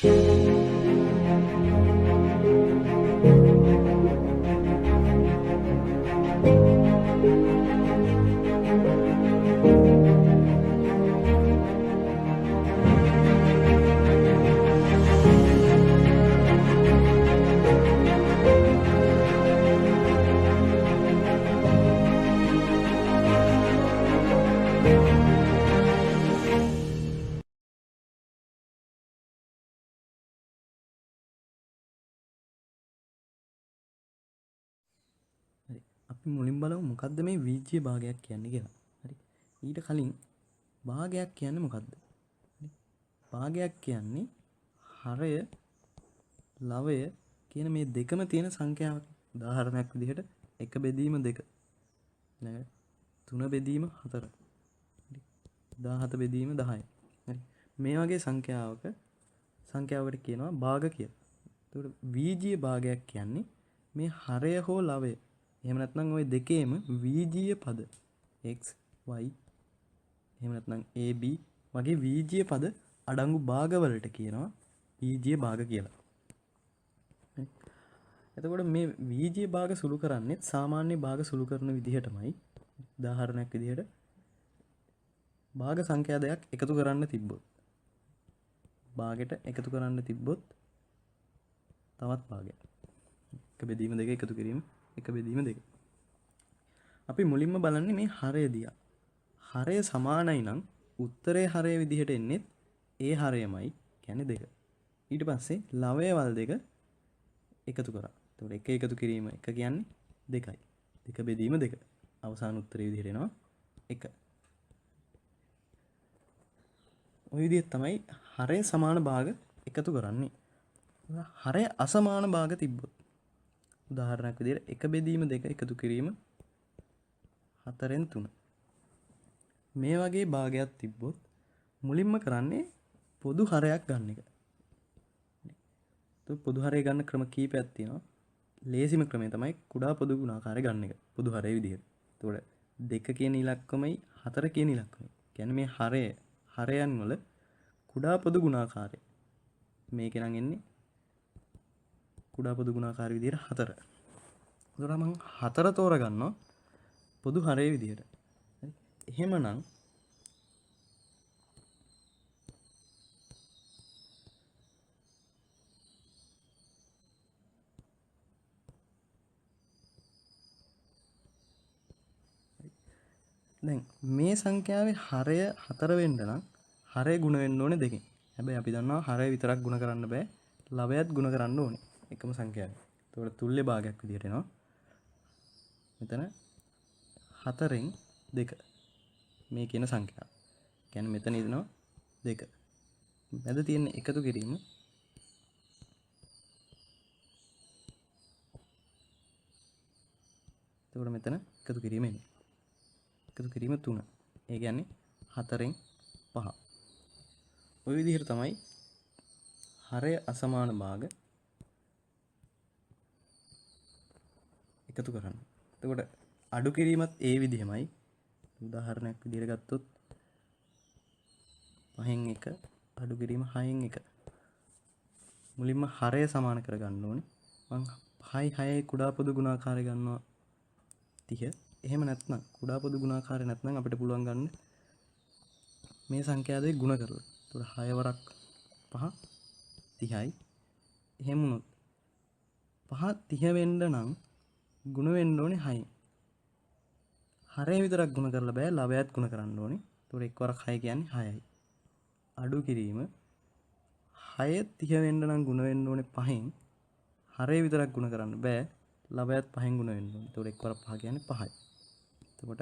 හරි. අපි මුලින් බලමු මොකද්ද මේ වීජ්‍ය භාගයක් කියන්නේ කියලා. හරි. ඊට කලින් භාගයක් කියන්නේ මොකද්ද? හරි. භාගයක් කියන්නේ හරය, ලවය කියන මේ දෙකම තියෙන සංඛ්‍යාවක්. උදාහරණයක් විදිහට 1 බෙදීම 2. ඊළඟ 3 බෙදීම 4. හරි. 17 බෙදීම 10. හරි. මේ වගේ සංඛ්‍යාවකට කියනවා භාග කියලා. එතකොට වීජීය භාගයක් කියන්නේ මේ හරය හෝ ලවය. එහෙම නැත්නම් ওই දෙකේම වීජීය පද x y එහෙම නැත්නම් ab වගේ වීජීය පද අඩංගු භාගවලට කියනවා වීජීය භාග කියලා. හරි. එතකොට මේ වීජීය භාග සුළු කරන්නේ සාමාන්‍ය භාග සුළු කරන විදිහටමයි. උදාහරණයක් විදිහට භාග සංඛ්‍යා දෙකක් එකතු කරන්න තිබ්බොත් භාගෙට එකතු කරන්න තිබ්බොත් තවත් භාගයක්. 1 බෙදීම 2 එකතු කිරීම 1 බෙදීම 2. අපි මුලින්ම බලන්නේ මේ හරය දිහා. හරය සමානයි නම් උත්තරේ හරය විදිහට එන්නේ ඒ හරයමයි කියන්නේ 2. ඊට පස්සේ ලවයවල් දෙක එකතු කරා. එතකොට 1 එකතු කිරීම 1 කියන්නේ 2යි. 2 බෙදීම 2. අවසාන උත්තරේ විදිහට එනවා 1. ওই විදිහට තමයි හරය සමාන භාග එකතු කරන්නේ. හරය අසමාන භාග තිබ්බොත් උදාහරණයක් විදිහට 1 බෙදීම 2 එකතු කිරීම 4න් 3. මේ වගේ භාගයක් තිබ්බොත් මුලින්ම කරන්නේ පොදු හරයක් ගන්න එක. පොදු හරය ගන්න ක්‍රම කීපයක් තියෙනවා. ලේසිම ක්‍රමය තමයි කුඩා පොදු ගුණාකාරය ගන්න එක. පොදු හරය විදිහට. එතකොට 2 කියන ඉලක්කමයි 4 කියන ඉලක්කමයි. කියන්නේ මේ හරයන් වල කුඩා පොදු ගුණාකාරය. මේක නම් එන්නේ කුඩා පොදු ගුණාකාරය විදිහට 4. එතකොට මම 4 තෝරගන්නවා පොදු හරය විදිහට. හරි. එහෙමනම් දැන් මේ සංඛ්‍යාවේ හරය 4 වෙන්න නම් හරය ගුණ වෙන්න ඕනේ 2කින්. හැබැයි අපි දන්නවා හරය විතරක් ගුණ කරන්න බෑ. ලවයත් ගුණ කරන්න ඕනේ. එකම සංඛ්‍යාවයි. එතකොට තුල්‍ය භාගයක් විදිහට එනවා. මෙතන 4න් 2 මේ කියන සංඛ්‍යාව. කියන්නේ මෙතන ඉදනවා 2. මැද තියෙන එකතු කිරීම එතකොට මෙතන එකතු කිරීම එන්නේ. එකතු කිරීම 3. ඒ කියන්නේ 4න් 5. ওই විදිහට තමයි හරය අසමාන භාග එකතු කරන්නේ. එතකොට අඩු කිරීමත් ඒ විදිහමයි. උදාහරණයක් විදිහට ගත්තොත් 5න් 1 අඩු කිරීම 6න් 1. මුලින්ම හරය සමාන කරගන්න ඕනේ. මම 5යි 6යි කුඩා පොදු ගුණාකාරය ගන්නවා 30. එහෙම නැත්නම් කුඩා පොදු ගුණාකාරය නැත්නම් අපිට පුළුවන් ගන්න මේ සංඛ්‍යා දෙක ගුණ කරලා. එතකොට 6 වරක් 5 30යි. එහෙම වුණොත් 5 30 වෙන්න නම් ගුණ වෙන්න ඕනේ 6යි. හරය විතරක් ගුණ කරලා බෑ ලවයත් ගුණ කරන්න ඕනේ. එතකොට එක් වරක් 6 කියන්නේ 6යි. අඩු කිරීම 6 30 වෙන්න නම් ගුණ වෙන්න ඕනේ 5න්. හරය විතරක් ගුණ කරන්න බෑ ලවයත් 5න් ගුණ වෙන්න ඕනේ. එතකොට එක් වරක් 5 කියන්නේ 5යි. එතකොට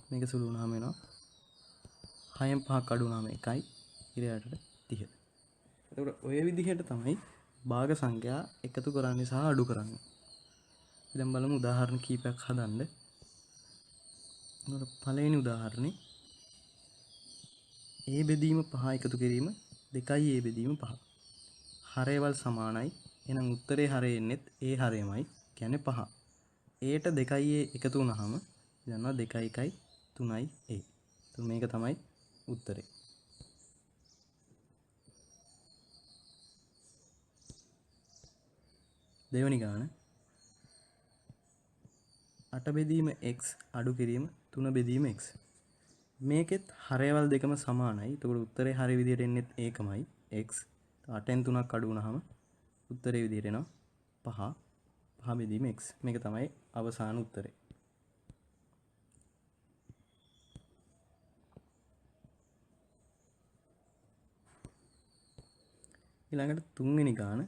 මේක සුළු වුණාම එනවා 6න් 5ක් අඩු වුණාම 1යි ඉරයට 30. එතකොට ඔය විදිහට තමයි භාග සංඛ්‍යා එකතු කරන්නේ සහ අඩු කරන්නේ. දැන් බලමු උදාහරණ කීපයක් හදන්න. එතකොට පළවෙනි උදාහරණේ a බෙදීම 5 එකතු කිරීම 2යි a බෙදීම 5. හරයවල් සමානයි. එහෙනම් උත්තරේ හරය එන්නේත් ඒ හරයමයි. කියන්නේ 5. ඒට 2a එකතු වුණාම යනවා 2 1 3a. එතකොට මේක තමයි උත්තරේ. දෙවෙනි ගාන 8 බෙදීම x අඩු කිරීම 3 බෙදීම x. මේකෙත් හරයවල් දෙකම සමානයි. එතකොට උත්තරේ හරි විදියට එන්නේ ඒකමයි x. 8න් 3ක් අඩු වුණාම උත්තරේ විදියට එනවා 5. 5 බෙදීම x. මේක තමයි අවසාන උත්තරේ. ඊළඟට තුන්වෙනි ගාන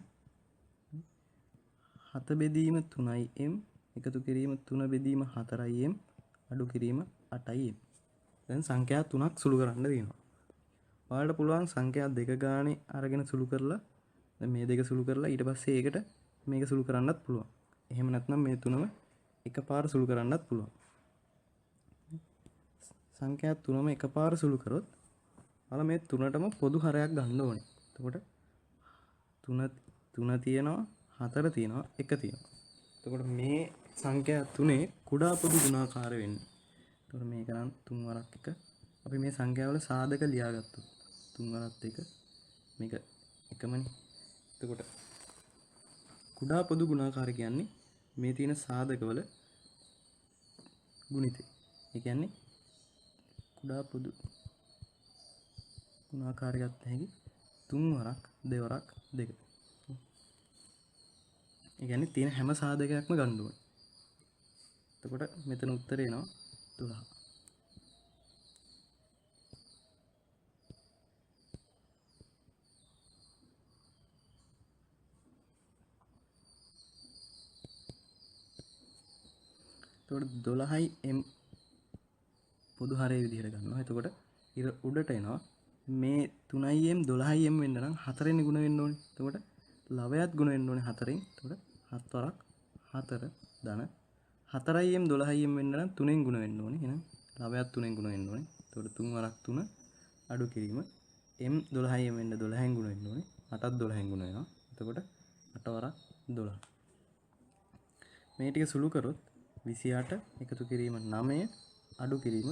7 බෙදීම 3m එකතු කිරීම 3 බෙදීම 4m අඩු කිරීම 8m. දැන් සංඛ්‍යා 3ක් සුළු කරන්න තියෙනවා. ඔයාලට පුළුවන් සංඛ්‍යා දෙක ගානේ අරගෙන සුළු කරලා දැන් මේ දෙක සුළු කරලා ඊට පස්සේ ඒකට මේක සුළු කරන්නත් පුළුවන්. එහෙම නැත්නම් මේ තුනම එකපාර සුළු කරන්නත් පුළුවන්. සංඛ්‍යා තුනම එකපාර සුළු කරොත් ඔයාලා මේ තුනටම පොදු හරයක් ගන්න ඕනේ. එතකොට 3 තියෙනවා 4 තියෙනවා 1 තියෙනවා. එතකොට මේ සංඛ්‍යා තුනේ කුඩා පොදු ගුණාකාර වෙන්නේ. එතකොට මේක නම් 3 වරක් 1. අපි මේ සංඛ්‍යාවල සාධක ලියාගත්තොත් 3 වරක් 1 මේක එකමනේ. එතකොට කුඩා පොදු ගුණාකාර කියන්නේ මේ තියෙන සාධකවල ගුණිතය. ඒ කියන්නේ කුඩා පොදු ගුණාකාරය ගත්ත හැකි 3 වරක් 2 වරක් 2. ඒ කියන්නේ තියෙන හැම සාධකයක්ම ගන්න ඕනේ. එතකොට මෙතන උත්තරේ එනවා 12. එතකොට 12යි m පොදු හරය විදිහට ගන්නවා. එතකොට ඉර උඩට එනවා මේ 3යි m 12යි m වෙන්න නම් 4ෙන් ගුණ වෙන්න ඕනේ. එතකොට ලවයත් ගුණ වෙන්න ඕනේ 4ෙන්. එතකොට 7 වරක් 4 ධන 4යි m 12යි m වෙන්න නම් 3ෙන් ගුණ වෙන්න ඕනේ. එහෙනම් ලවයත් 3ෙන් ගුණ වෙන්න ඕනේ. එතකොට 3 වරක් 3 අඩු කිරීම m 12යි m වෙන්න 12ෙන් ගුණ වෙන්න ඕනේ. 8ත් 12ෙන් ගුණ වෙනවා. එතකොට 8 වරක් 12. මේ ටික සුළු කරොත් 28 එකතු කිරීම 9 අඩු කිරීම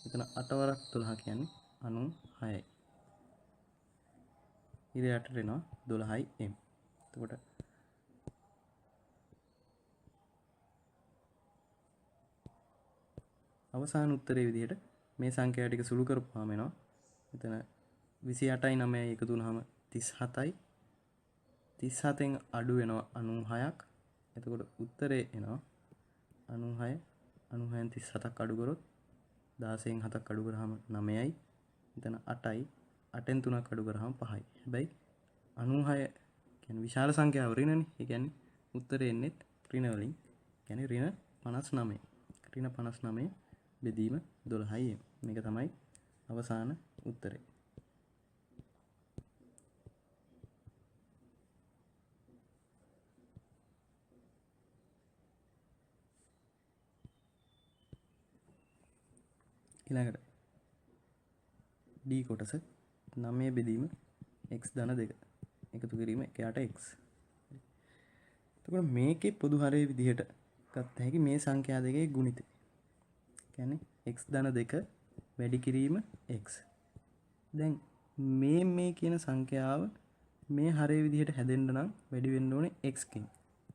එතන 8 වරක් 12 කියන්නේ 96යි. ඉර යටට එනවා 12යි m. එතකොට අවසාන උත්තරේ විදිහට මේ සංඛ්‍යා ටික සුළු කරපුවාම එනවා එතන 28යි 9යි එකතු වුනහම 37යි 37න් අඩු වෙනවා 96ක්. එතකොට උත්තරේ එනවා 96 96න් 37ක් අඩු කරොත් 16න් 7ක් අඩු කරාම 9යි. එතන 8යි 8න් 3ක් අඩු කරාම 5යි. හැබැයි 96 කියන්නේ විශාල සංඛ්‍යාව ඍණනේ. ඒ කියන්නේ උත්තරේ එන්නේ ඍණ වලින්. කියන්නේ ඍණ 59. ඍණ 59 බෙදීම 12යි. මේක තමයි අවසාන උත්තරේ. ඊළඟට D කොටස 9 බෙදීම x ධන 2 එකතු කිරීම 1/8x. එතකොට මේකේ පොදු හරය විදිහට ගත්ත හැකි මේ සංඛ්‍යා දෙකේ ගුණිතය. කියන්නේ x ධන 2 වැඩි කිරීම x. දැන් මේ කියන සංඛ්‍යාව මේ හරය විදිහට හැදෙන්න නම් වැඩි වෙන්න ඕනේ x කින්.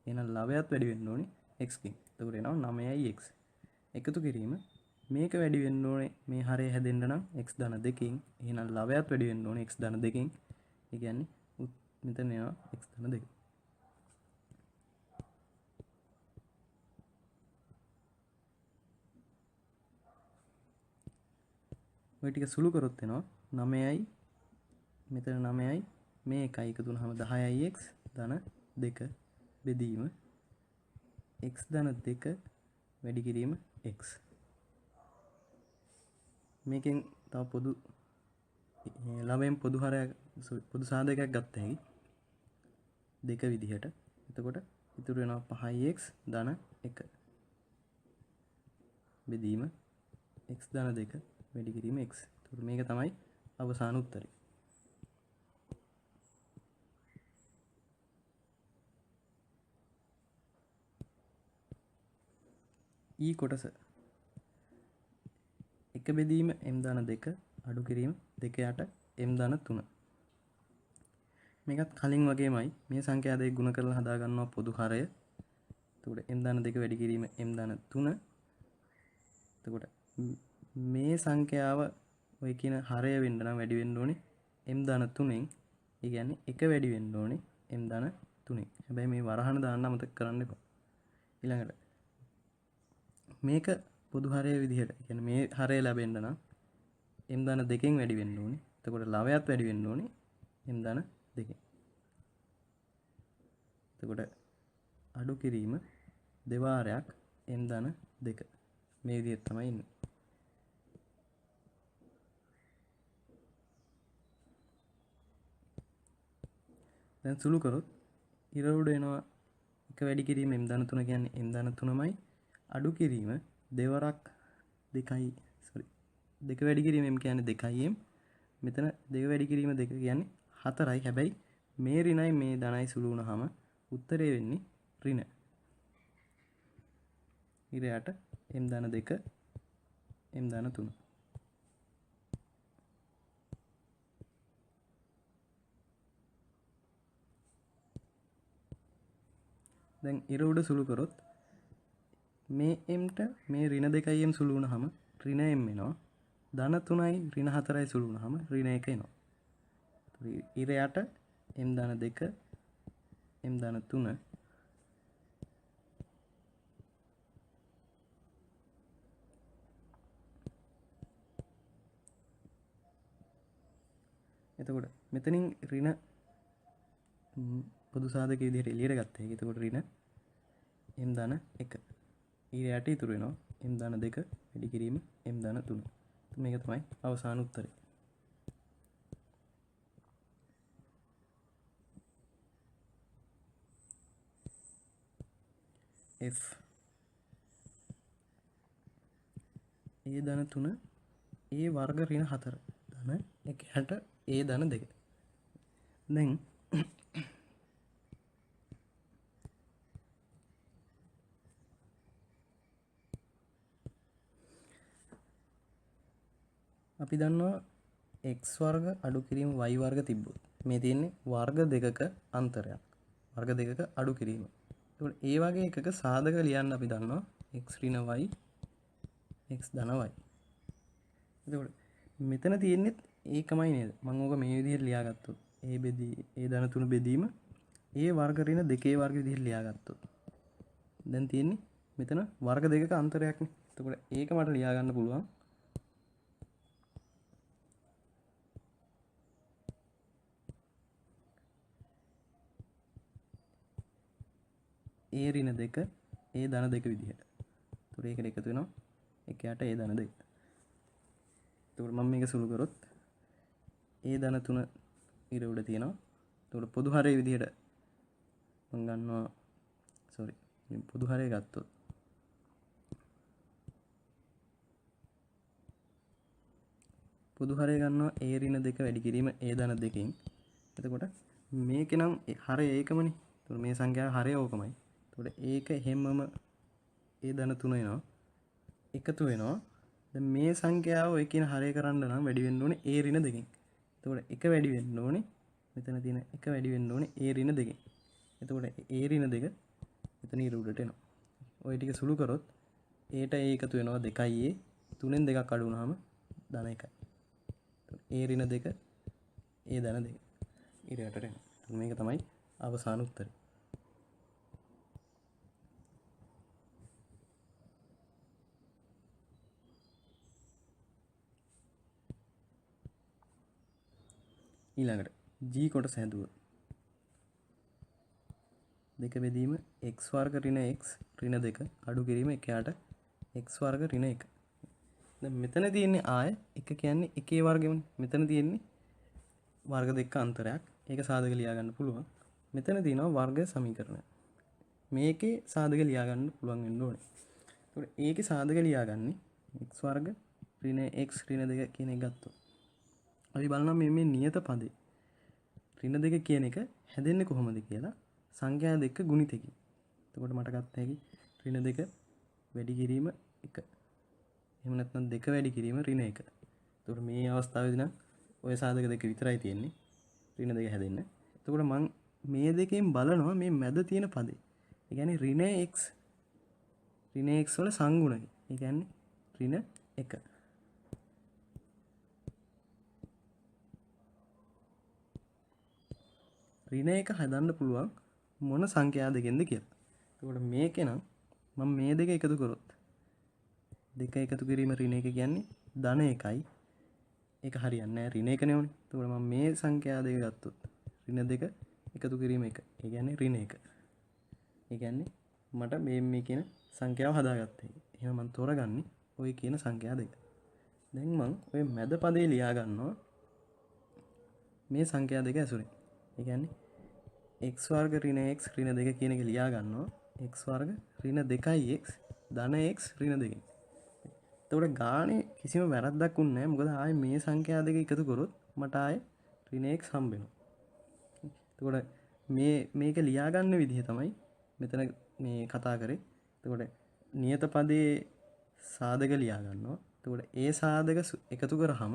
එහෙනම් ලවයත් වැඩි වෙන්න ඕනේ x කින්. එතකොට එනවා 9යි x. එකතු කිරීම මේක වැඩි වෙන්න ඕනේ මේ හරය හැදෙන්න නම් x ධන 2කින්. එහෙනම් ලවයත් වැඩි වෙන්න ඕනේ x ධන 2කින්. ඒ කියන්නේ මෙතන එනවා x ධන 2. ඔය ටික සුළු කරොත් එනවා 9යි මෙතන 9යි මේ එකයි එකතු වුනහම 10යි x ධන 2 බෙදීම x ධන 2 වැඩි කිරීම x. මේකෙන් තව පොදු ළමෙන් පොදු හරයක් පොදු සාධකයක් ගත්ත හැකි දෙක විදිහට. එතකොට ඉතුරු වෙනවා 5x ධන 1 බෙදීම x ධන 2 වැඩි කිරීම x. එතකොට මේක තමයි අවසාන උත්තරේ. ඊ කොටස එක බෙදීම m ධන 2 අඩු කිරීම 2 යට m ධන 3. මේකත් කලින් වගේමයි මේ සංඛ්‍යා දෙක ගුණ කරලා හදා ගන්නවා පොදු හරය. එතකොට m ධන 2 වැඩි කිරීම m ධන 3. එතකොට මේ සංඛ්‍යාව ඔය කියන හරය වෙන්න නම් වැඩි වෙන්න ඕනේ m ධන 3න්. ඒ කියන්නේ එක වැඩි වෙන්න ඕනේ m ධන 3න්. හැබැයි මේ වරහන දාන්න අමතක කරන්න එපා. ඊළඟට මේක පොදු හරය විදිහට කියන්නේ මේ හරය ලැබෙන්න නම් m ධන 2න් වැඩි වෙන්න ඕනේ. එතකොට ලවයත් වැඩි වෙන්න ඕනේ m ධන 2න්. එතකොට අඩු කිරීම දෙවාරයක් m ධන 2 මේ විදිහට තමයි ඉන්නේ. දැන් සුළු කරොත් ඉර උඩ එනවා එක වැඩි කිරීම m ධන 3 කියන්නේ m ධන 3මයි අඩු කිරීම දෙවරක් 2යි දෙක වැඩි කිරීම m කියන්නේ 2m මෙතන දෙක වැඩි කිරීම 2 කියන්නේ 4යි. හැබැයි මේ ඍණයි මේ ධනයි සුළු වුණාම උත්තරේ වෙන්නේ ඍණ. ඉරයට m ධන 2 m ධන 3. දැන් ඉර උඩ සුළු කරොත් මේ mට මේ ඍණ 2m සුළු වුණාම ඍණ m එනවා. ධන 3යි ඍණ 4යි සුළු වුණාම ඍණ 1 එනවා. ඉරයට m ධන 2 m ධන 3 එතකොට මෙතනින් ඍණ පොදු සාධක විදිහට එළියට ගත්තා. ඒක එතකොට ඍණ m ධන 1. ඊට ඉතුරු වෙනවා m ධන 2 වැඩි කිරීම m ධන 3. මේක තමයි අවසාන උත්තරේ. F a ධන 3 a වර්ග ඍණ 4 ධන 1ට a ධන 2. දැන් අපි දන්නවා x වර්ග අඩු කිරීම y වර්ග තිබ්බොත් මේ තියෙන්නේ වර්ග දෙකක අන්තරයක්. වර්ග දෙකක අඩු කිරීම. ඒකට ඒ වගේ එකක සාධක ලියන්න අපි දන්නවා x ඍණ y x ධන y. එතකොට මෙතන තියෙන්නේ ඒකමයි නේද? මම ඕක මේ විදිහට ලියාගත්තොත් a බෙදී a ධන 3 බෙදීම a වර්ග ඍණ 2a වර්ග විදිහට ලියාගත්තොත් දැන් තියෙන්නේ මෙතන වර්ග දෙකක අන්තරයක්නේ. එතකොට ඒක මට ලියා ගන්න පුළුවන් a ඍණ 2 a ධන 2 විදිහට. එතකොට ඒකට එකතු වෙනවා 1ට a ධන 2. එතකොට මම මේක සුළු කරොත් a ධන 3 ඉර උඩ තියෙනවා. එතකොට පොදු හරය විදිහට මම ගන්නවා පොදු හරය ගත්තොත් පොදු හරය ගන්නවා a ඍණ 2 වැඩි කිරීම a ධන 2කින්. එතකොට මේකේ නම් හරය ඒකමනේ. එතකොට මේ සංඛ්‍යාවේ හරය ඕකමයි. එතකොට ඒක හැමම a ධන 3 එනවා. එකතු වෙනවා. දැන් මේ සංඛ්‍යාව ඔය කියන හරය කරන්න නම් වැඩි වෙන්න ඕනේ a ඍණ 2කින්. එතකොට එක වැඩි වෙන්න ඕනේ මෙතන තියෙන එක වැඩි වෙන්න ඕනේ a ඍණ 2කින්. එතකොට a ඍණ 2 මෙතන ඉර උඩට එනවා. ඔය ටික සුළු කරොත් a ට a එකතු වෙනවා 2යි a 3ෙන් 2ක් අඩු වුණාම ධන 1යි. a ඍණ 2 a ධන 2 ඉර යටට එනවා. මේක තමයි අවසාන උත්තරය. ඊළඟට g කොටස හැදුවොත් දෙක බෙදීම x වර්ග ඍණ x ඍණ 2 අඩු කිරීම 1ට x වර්ග ඍණ 1. දැන් මෙතන තියෙන්නේ ආය එක කියන්නේ එකේ වර්ගෙමනේ. මෙතන තියෙන්නේ වර්ග දෙක අන්තරයක්. ඒක සාධක ලියා ගන්න පුළුවන්. මෙතන තියෙනවා වර්ග සමීකරණ. මේකේ සාධක ලියා ගන්න පුළුවන් වෙන්න ඕනේ. ඒකට ඒකේ සාධක ලියාගන්නේ x වර්ග ඍණ x ඍණ 2 කියන එක ගත්තොත් අපි බලනවා මේ නියත පදේ ඍණ 2 කියන එක හැදෙන්නේ කොහොමද කියලා සංඛ්‍යා දෙක ගුණිතකින්. එතකොට මට ගත්ත හැකි ඍණ 2 වැඩි කිරීම 1. එහෙම නැත්නම් 2 වැඩි කිරීම ඍණ 1. එතකොට මේ අවස්ථාවේදී නම් ওই සාධක දෙක විතරයි තියෙන්නේ ඍණ 2 හැදෙන්න. එතකොට මම මේ දෙකෙන් බලනවා මේ මැද තියෙන පදේ. ඒ කියන්නේ ඍණ x වල සංගුණකය. ඒ කියන්නේ ඍණ 1. ඍණ 1 හදන්න පුළුවන් මොන සංඛ්‍යා දෙකෙන්ද කියලා. එතකොට මේකේ නම් මම මේ දෙක එකතු කරොත් දෙක එකතු කිරීම ඍණ 1 කියන්නේ ධන 1යි. ඒක හරියන්නේ නැහැ ඍණ 1 නේ උනේ. එතකොට මම මේ සංඛ්‍යා දෙක ගත්තොත් ඍණ 2 එකතු කිරීම 1. ඒ කියන්නේ ඍණ 1. ඒ කියන්නේ මට මේ කියන සංඛ්‍යාව හදාගත්තා. එහෙනම් මම තෝරගන්නේ ওই කියන සංඛ්‍යා දෙක. දැන් මම ওই මැද පදේ ලියා ගන්නවා මේ සංඛ්‍යා දෙක ඇසුරෙන්. ඒ කියන්නේ x වර්ග ඍණ x ඍණ 2 කියන එක ලියා ගන්නවා x වර්ග ඍණ 2x ධන x ඍණ 2. එතකොට ගානේ කිසිම වැරද්දක් වුන්නේ නැහැ. මොකද ආයේ මේ සංඛ්‍යා දෙක එකතු කරොත් මට ආයේ ඍණ x හම්බ වෙනවා. එතකොට මේක ලියා ගන්න විදිහ තමයි මෙතන මේ කතා කරේ. එතකොට නියත පදේ සාධක ලියා ගන්නවා. එතකොට ඒ සාධක එකතු කරාම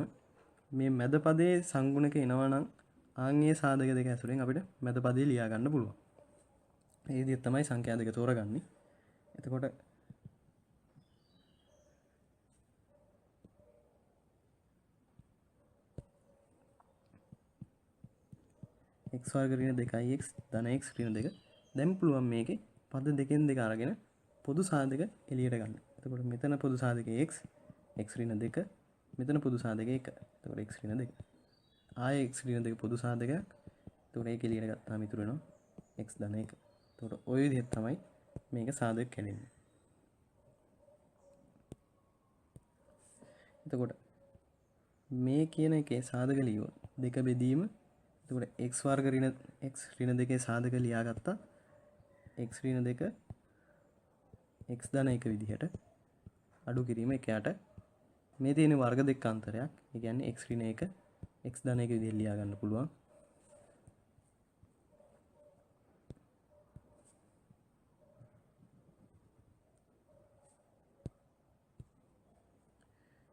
මේ මැද පදේ සංගුණක එනවා නම් ආන්ගේ සාධක දෙක ඇසුරෙන් අපිට මැද පදේ ලියා ගන්න පුළුවන්. මේ විදිහට තමයි සංඛ්‍යා දෙක තෝරගන්නේ. එතකොට x වර්ග ඍණ 2x ධන x ඍණ 2 දැන් පුළුවන් මේකේ පද දෙකෙන් දෙක අරගෙන පොදු සාධක එළියට ගන්න. එතකොට මෙතන පොදු සාධකය x ඍණ 2 මෙතන පොදු සාධකය 1. එතකොට x ඍණ 2 ආයේ x ඍණ 2 පොදු සාධකයක්. එතකොට ඒක එළියට ගත්තාම ඉතුරු වෙනවා x ධන 1. එතකොට ওই විදිහට තමයි මේක සාධක කැඩෙන්නේ. එතකොට මේ කියන එකේ සාධක ලියුවොත් දෙක බෙදීම එතකොට x වර්ග ඍණ x ඍණ 2 සාධක ලියාගත්තා x ඍණ 2 x ධන 1 විදිහට අඩු කිරීම එකයට මේ තියෙන වර්ග දෙක අන්තරයක්. ඒ කියන්නේ x ඍණ 1 x ධන 1 විදිහට ලියා ගන්න පුළුවන්.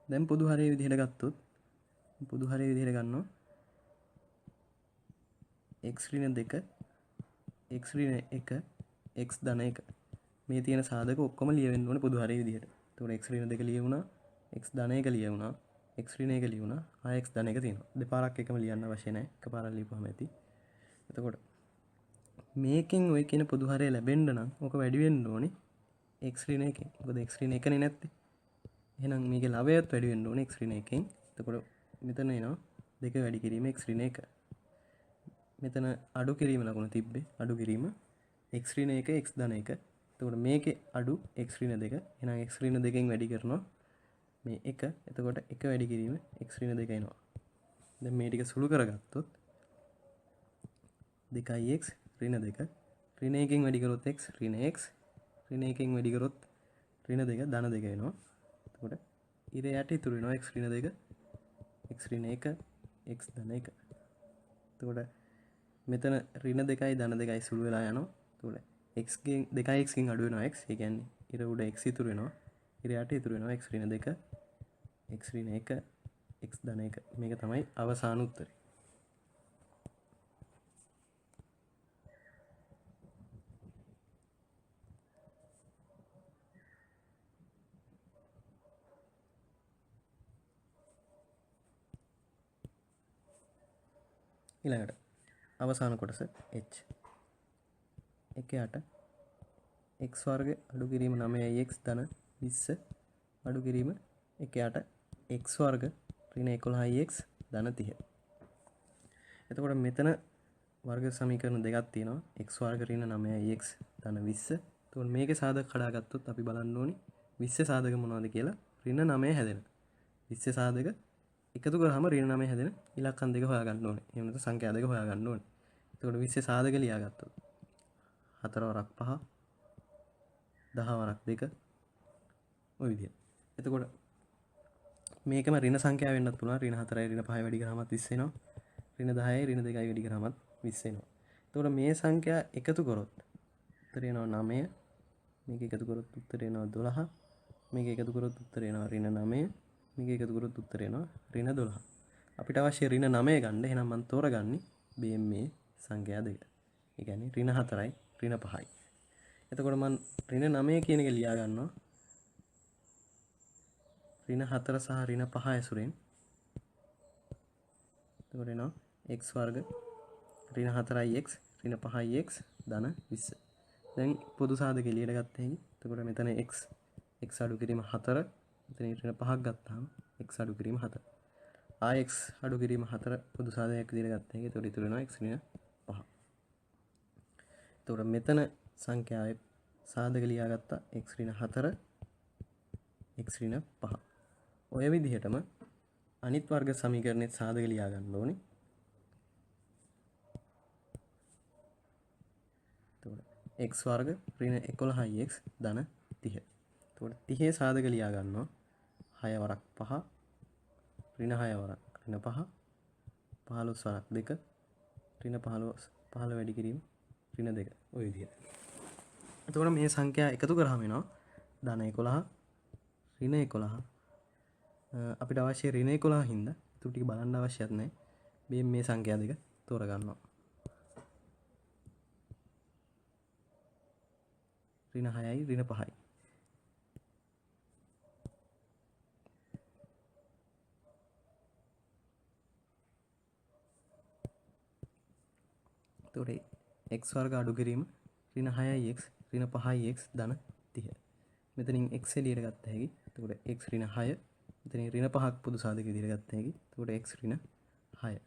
දැන් පොදු හරය විදිහට ගත්තොත් පොදු හරය විදිහට ගන්නවා x ඍණ 2 x ඍණ 1 x ධන 1 මේ තියෙන සාධක ඔක්කොම ලියවෙන්න ඕනේ පොදු හරය විදිහට. එතකොට x ඍණ 2 ලියවුණා x ධන 1 ලියවුණා x ඍණ 1 ලියුණා ආය x ධන 1 තියෙනවා. දෙපාරක් එකම ලියන්න අවශ්‍ය නැහැ. එකපාරක් ලියපුවම ඇති. එතකොට මේකෙන් ඔය කියන පොදු හරය ලැබෙන්න නම් ඔක වැඩි වෙන්න ඕනේ x ඍණ 1කින්. මොකද x ඍණ 1 නේ නැත්තේ. එහෙනම් මේකේ ලවයත් වැඩි වෙන්න ඕනේ x ඍණ 1කින්. එතකොට මෙතන එනවා 2 වැඩි කිරීම x ඍණ 1. මෙතන අඩු කිරීම ලකුණ තිබ්බේ. අඩු කිරීම x ඍණ 1 x ධන 1. එතකොට මේකේ අඩු x ඍණ 2. එහෙනම් x ඍණ 2කින් වැඩි කරනවා මේ 1. එතකොට 1 වැඩි කිරීම x ඍණ 2 එනවා. දැන් මේ ටික සුළු කරගත්තොත් 2x ඍණ 2 ඍණ 1කින් වැඩි කරොත් x ඍණ x ඍණ 1කින් වැඩි කරොත් ඍණ 2 ධන 2 වෙනවා. එතකොට ඉර යට ඉතුරු වෙනවා x ඍණ 2 x ඍණ 1 x ධන 1. එතකොට මෙතන ඍණ 2යි ධන 2යි සුළු වෙලා යනවා. එතකොට x ගෙන් 2x ගෙන් අඩු වෙනවා x. ඒ කියන්නේ ඉර උඩ x ඉතුරු වෙනවා. ඉර යට ඉතුරු වෙනවා x ඍණ 2 x ඍණ 1 x ධන 1. මේක තමයි අවසාන උත්තරේ. ඊළඟට අවසාන කොටස h. එකයට x වර්ග අඩු කිරීම 9x ධන 20 අඩු කිරීම එකයට x වර්ග ඍණ 11x ධන 30. එතකොට මෙතන වර්ග සමීකරණ දෙකක් තියෙනවා. x වර්ග ඍණ 9x ධන 20. එතකොට මේකේ සාධක කඩාගත්තොත් අපි බලන්න ඕනේ 20 සාධක මොනවද කියලා. ඍණ 9 හැදෙන 20 සාධක එකතු කරාම ඍණ 9 හැදෙන ඉලක්කම් දෙක හොයාගන්න ඕනේ. එහෙම නැත්නම් සංඛ්‍යා දෙක හොයාගන්න ඕනේ. එතකොට 20 සාධක ලියාගත්තොත් 4 වරක් 5 10 වරක් 2 ඔය විදිහට. එතකොට මේකම ඍණ සංඛ්‍යා වෙන්නත් පුළුවන්. ඍණ 4යි ඍණ 5යි වැඩි කරාමත් 20 එනවා. ඍණ 10යි ඍණ 2යි වැඩි කරාමත් 20 එනවා. එතකොට මේ සංඛ්‍යා එකතු කරොත් උත්තරේ එනවා 9. මේක එකතු කරොත් උත්තරේ එනවා 12. මේක එකතු කරොත් උත්තර එනවා ඍණ 9. මේක එකතු කරොත් උත්තර එනවා ඍණ 12. අපිට අවශ්‍ය ඍණ 9 ගන්න. එහෙනම් මම තෝරගන්නේ මේ සංඛ්‍යා දෙක. ඒ කියන්නේ ඍණ 4යි ඍණ 5යි. එතකොට මම ඍණ 9 කියන එක ලියා ගන්නවා. ඍණ 4 සහ ඍණ 5 ඇසුරෙන්. එතකොට එනවා x වර්ග ඍණ 4යි x ඍණ 5යි x ධන 20. දැන් පොදු සාධක එළියට ගත්ත හැකි. එතකොට මෙතන x අඩු කිරීම 4. මෙතන ඍණ 5ක් ගත්තාම x අඩු කිරීම 4. x අඩු කිරීම 4 පොදු සාධකයක් විදිහට ගත්ත හැකි. එතකොට ඉතුරු වෙනවා x ඍණ 5. එතකොට මෙතන සංඛ්‍යාවේ සාධක ලියාගත්තා x ඍණ 4 x ඍණ 5. ඔය විදිහටම අනිත් වර්ග සමීකරණෙත් සාධක ලියා ගන්න ඕනේ. එතකොට x වර්ග ඍණ 11යි x ධන 30. එතකොට 30 සාධක ලියා ගන්නවා 6 වරක් 5 ඍණ 6 වරක් ඍණ 5 15 වරක් 2 ඍණ 15 වැඩි කිරීම ඍණ 2 ඔය විදිහට. එතකොට මේ සංඛ්‍යා එකතු කරාම එනවා ධන 11 ඍණ 11 අපිට අවශ්‍ය ඍණ 11 හින්දා ඊටු ටික බලන්න අවශ්‍යත් නැහැ. මේ සංඛ්‍යා දෙක තෝරගන්නවා. ඍණ 6යි ඍණ 5යි. එතකොට x වර්ග අඩු කිරීම ඍණ 6යි x ඍණ 5යි x ධන 30. මෙතනින් x එළියට ගත්ත හැකි. එතකොට x ඍණ 6 මෙතනින් ඍණ 5ක් පොදු සාධක විදිහට ගත්ත හැකි. එතකොට x ඍණ 6.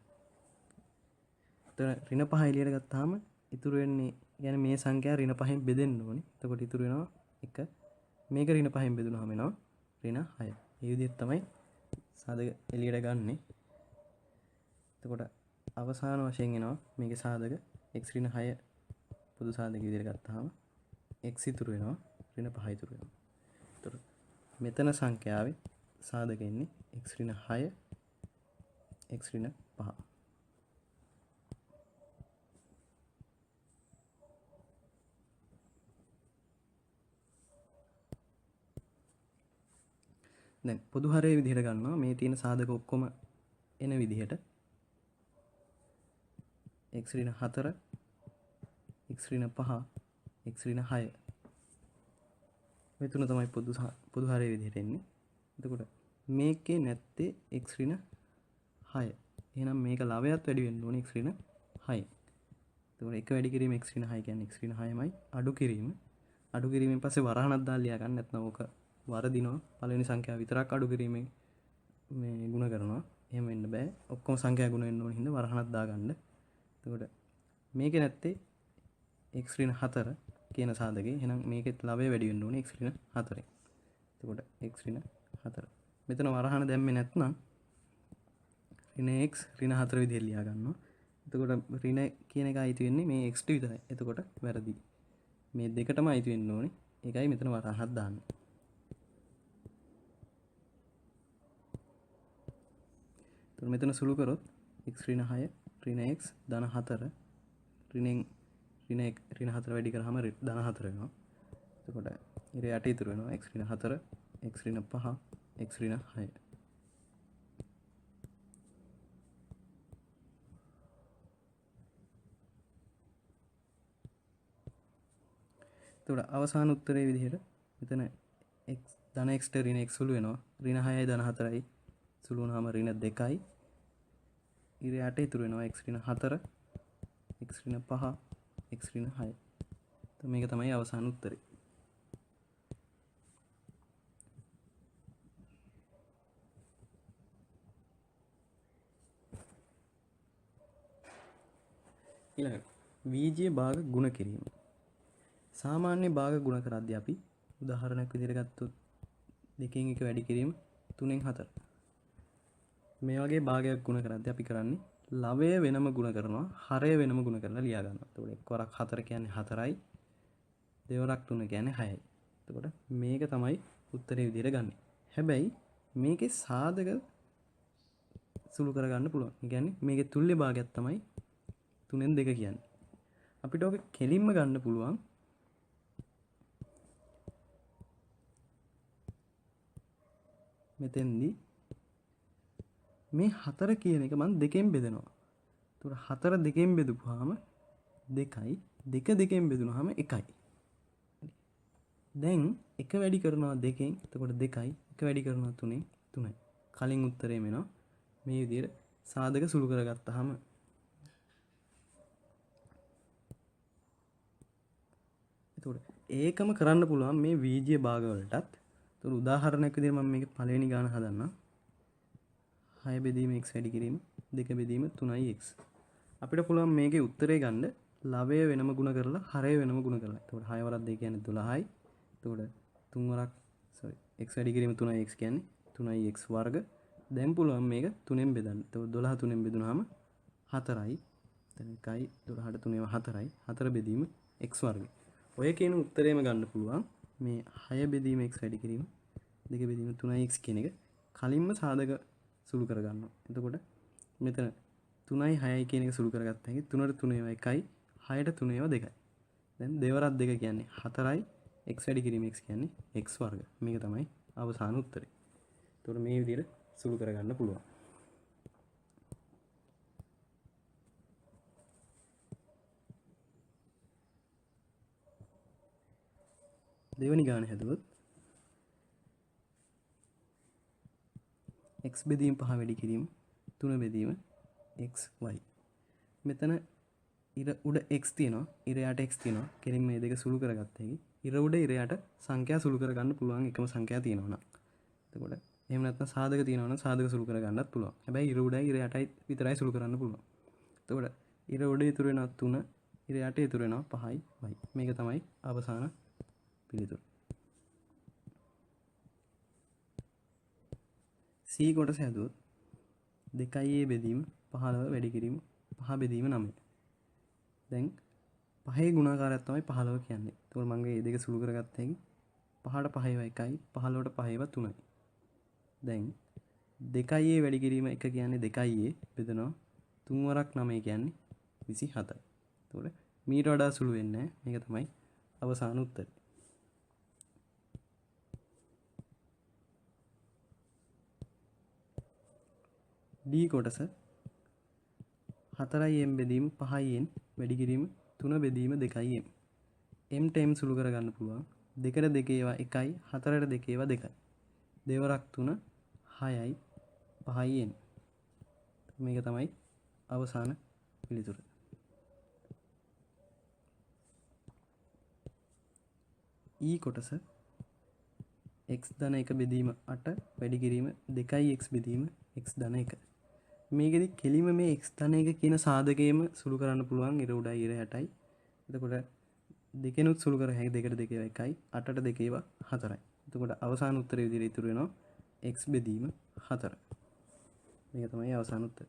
එතකොට ඍණ 5 එළියට ගත්තාම ඉතුරු වෙන්නේ يعني මේ සංඛ්‍යාව ඍණ 5න් බෙදෙන්න ඕනේ. එතකොට ඉතුරු වෙනවා 1. මේක ඍණ 5න් බෙදුනහම එනවා ඍණ 6. මේ විදිහට තමයි සාධක එළියට ගන්නෙ. එතකොට අවසාන වශයෙන් එනවා මේකේ සාධක x ඍණ 6 පොදු සාධක විදිහට ගත්තාම x ඉතුරු වෙනවා ඍණ 5 ඉතුරු වෙනවා. එතකොට මෙතන සංඛ්‍යාවේ සාධක එන්නේ x ඍණ 6 x ඍණ 5. දැන් පොදු හරය විදිහට ගන්නවා මේ තියෙන සාධක ඔක්කොම එන විදිහට x ඍණ 4 x ඍණ 5 x ඍණ 6 මේ තුන තමයි පොදු හරය විදිහට එන්නේ. එතකොට මේකේ නැත්තේ x ඍණ 6. එහෙනම් මේක ලවයත් වැඩි වෙන්න ඕනේ x ඍණ 6. එතකොට එක වැඩි කිරීම x ඍණ 6 කියන්නේ x ඍණ 6මයි අඩු කිරීම. අඩු කිරීමෙන් පස්සේ වරහණක් දාලා ලියා ගන්න. නැත්නම් ඕක වරදිනවා. පළවෙනි සංඛ්‍යාව විතරක් අඩු කිරීමෙන් මේ ಗುಣ කරනවා. එහෙම වෙන්න බෑ. ඔක්කොම සංඛ්‍යා ගුණ වෙන්න ඕන හින්දා වරහණක් දාගන්න. එතකොට මේකේ නැත්තේ x ඍණ 4 කියන සාධකේ. එහෙනම් මේකෙත් ලවය වැඩි වෙන්න ඕනේ x ඍණ 4. එතකොට x ඍණ 4. මෙතන වරහණ දැම්මේ නැත්නම් ඍණ x ඍණ 4 විදිහට ලියා ගන්නවා. එතකොට ඍණ කියන එක අයිති වෙන්නේ මේ x ට විතරයි. එතකොට වැරදි. මේ දෙකටම අයිති වෙන්න ඕනේ. ඒකයි මෙතන වරහණක් දාන්නේ. එතකොට මෙතන සුළු කරොත් x ඍණ 6 ඍණ x ධන 4 ඍණ 4 වැඩි කරාම ධන 4 වෙනවා. එතකොට ඉර යට ඉතුරු වෙනවා x ඍණ 4 x ඍණ 5 x ඍණ 6. එතකොට අවසාන උත්තරයේ විදිහට මෙතන x ධන x ට ඍණ x සුළු වෙනවා. ඍණ 6යි ධන 4යි සුළු වුණාම ඍණ 2යි. ඉර යට ඉතුරු වෙනවා x ඍණ 4 x ඍණ 5 x ඍණ 6. તો මේක තමයි අවසාන උත්තරේ. ඊළඟට බීජීය භාග ගුණ කිරීම. සාමාන්‍ය භාග ගුණ කරද්දී අපි උදාහරණයක් විදිහට ගත්තොත් 2කින් 1 වැඩි කිරීම 3න් 4. මේ වගේ භාගයක් ගුණ කරද්දී අපි කරන්නේ ලවය වෙනම ගුණ කරනවා හරය වෙනම ගුණ කරලා ලියා ගන්නවා. එතකොට එක් වරක් 4 කියන්නේ 4යි දෙවරක් 3 කියන්නේ 6යි. එතකොට මේක තමයි උත්තරේ විදිහට ගන්නෙ. හැබැයි මේකේ සාධක සුළු කරගන්න පුළුවන්. ඒ කියන්නේ මේකේ තුල්්‍ය භාගයක් තමයි 3න් 2 කියන්නේ. අපිට ඔක කෙලින්ම ගන්න පුළුවන් මෙතෙන්දී මේ 4 කියන එක මම දෙකෙන් බෙදනවා. එතකොට 4 දෙකෙන් බෙදුවාම 2යි 2 දෙකෙන් බෙදුනහම 1යි. දැන් 1 වැඩි කරනවා 2කින්. එතකොට 2යි 1 වැඩි කරනවා 3න් 3යි. කලින් උත්තරේ මෙනවා. මේ විදිහට සාධක සුළු කරගත්තාම එතකොට ඒකම කරන්න පුළුවන් මේ වීජ්‍ය භාග වලටත්. එතකොට උදාහරණයක් විදිහට මම මේකේ පළවෙනි ගාන හදන්නම්. 6 බෙදීම x වැඩි කිරීම 2 බෙදීම 3x. අපිට පුළුවන් මේකේ උත්තරේ ගන්න ලවය වෙනම ගුණ කරලා හරය වෙනම ගුණ කරලා. එතකොට 6 වරක් 2 කියන්නේ 12යි. එතකොට 3 වරක් x වැඩි කිරීම 3x කියන්නේ 3x වර්ග. දැන් පුළුවන් මේක 3ෙන් බෙදන්න. එතකොට 12 3ෙන් බෙදුනහම 4යි. දැන් 1යි 12ට 3 4යි. 4 බෙදීම x වර්ගය. ඔය කියන උත්තරේම ගන්න පුළුවන් මේ 6 බෙදීම x වැඩි කිරීම 2 බෙදීම 3x කියන එක කලින්ම සාධක සුළු කරගන්නවා. එතකොට මෙතන 3යි 6යි කියන එක සුළු කරගත්තා. 3ට 3 ඒවා 1යි 6ට 3 ඒවා 2යි. දැන් දෙවරක් 2 කියන්නේ 4යි x වැඩි කිරීම x කියන්නේ x වර්ග. මේක තමයි අවසාන උත්තරේ. එතකොට මේ විදිහට සුළු කරගන්න පුළුවන්. දෙවෙනි ගාන හැදුවොත් x බෙදීම 5 වැඩි කිරීම 3 බෙදීම xy. මෙතන ඉර උඩ x තියෙනවා ඉර යට x තියෙනවා. කෙලින් මේ දෙක සුළු කරගත්ත හැකි. ඉර උඩ ඉර යට සංඛ්‍යා සුළු කරගන්න පුළුවන් එකම සංඛ්‍යා තියෙනවා නම්. එතකොට එහෙම නැත්නම් සාධක තියෙනවා නම් සාධක සුළු කරගන්නත් පුළුවන්. හැබැයි ඉර උඩයි ඉර යටයි විතරයි සුළු කරන්න පුළුවන්. එතකොට ඉර උඩ ඉතුරු වෙනවා 3 ඉර යට ඉතුරු වෙනවා 5යි y. මේක තමයි අවසාන පිළිතුර. C කොටස හැදුවොත් 2a බෙදීම 15 වැඩි කිරීම 5 බෙදීම 9. දැන් 5 ගුණාකාරයක් තමයි 15 කියන්නේ. ඒතකොට මම මේ දෙක සුළු කරගත්ත හැකි 5ට 5 ඒවා 1යි 15ට 5 ඒවා 3යි. දැන් 2a වැඩි කිරීම 1 කියන්නේ 2a බෙදනවා 3 වරක් 9 කියන්නේ 27යි. ඒතකොට මීට වඩා සුළු වෙන්නේ නැහැ. මේක තමයි අවසාන උත්තරය. D කොටස 4යි m බෙදීම 5යි n වැඩි කිරීම 3 බෙදීම 2යි m. m ට m සුළු කරගන්න පුළුවන්. 2ට 2 ඒවා 1යි 4ට 2 ඒවා 2යි. දෙවරක් 3 6යි 5යි n. මේක තමයි අවසාන පිළිතුර. E කොටස x ධන 1 බෙදීම 8 වැඩි කිරීම 2යි x බෙදීම x ධන 1. මේකෙදි කෙලිම මේ x ධන 1 කියන සාධකයේම සුළු කරන්න පුළුවන් ඉර උඩයි ඉර යටයි. එතකොට දෙකෙනුත් සුළු කර හැකි 2ට 2 ඒවා 1යි 8ට 2 ඒවා 4යි. එතකොට අවසාන උත්තරේ විදිහට ඉතුරු වෙනවා x බෙදීම 4. මේක තමයි අවසාන උත්තරය.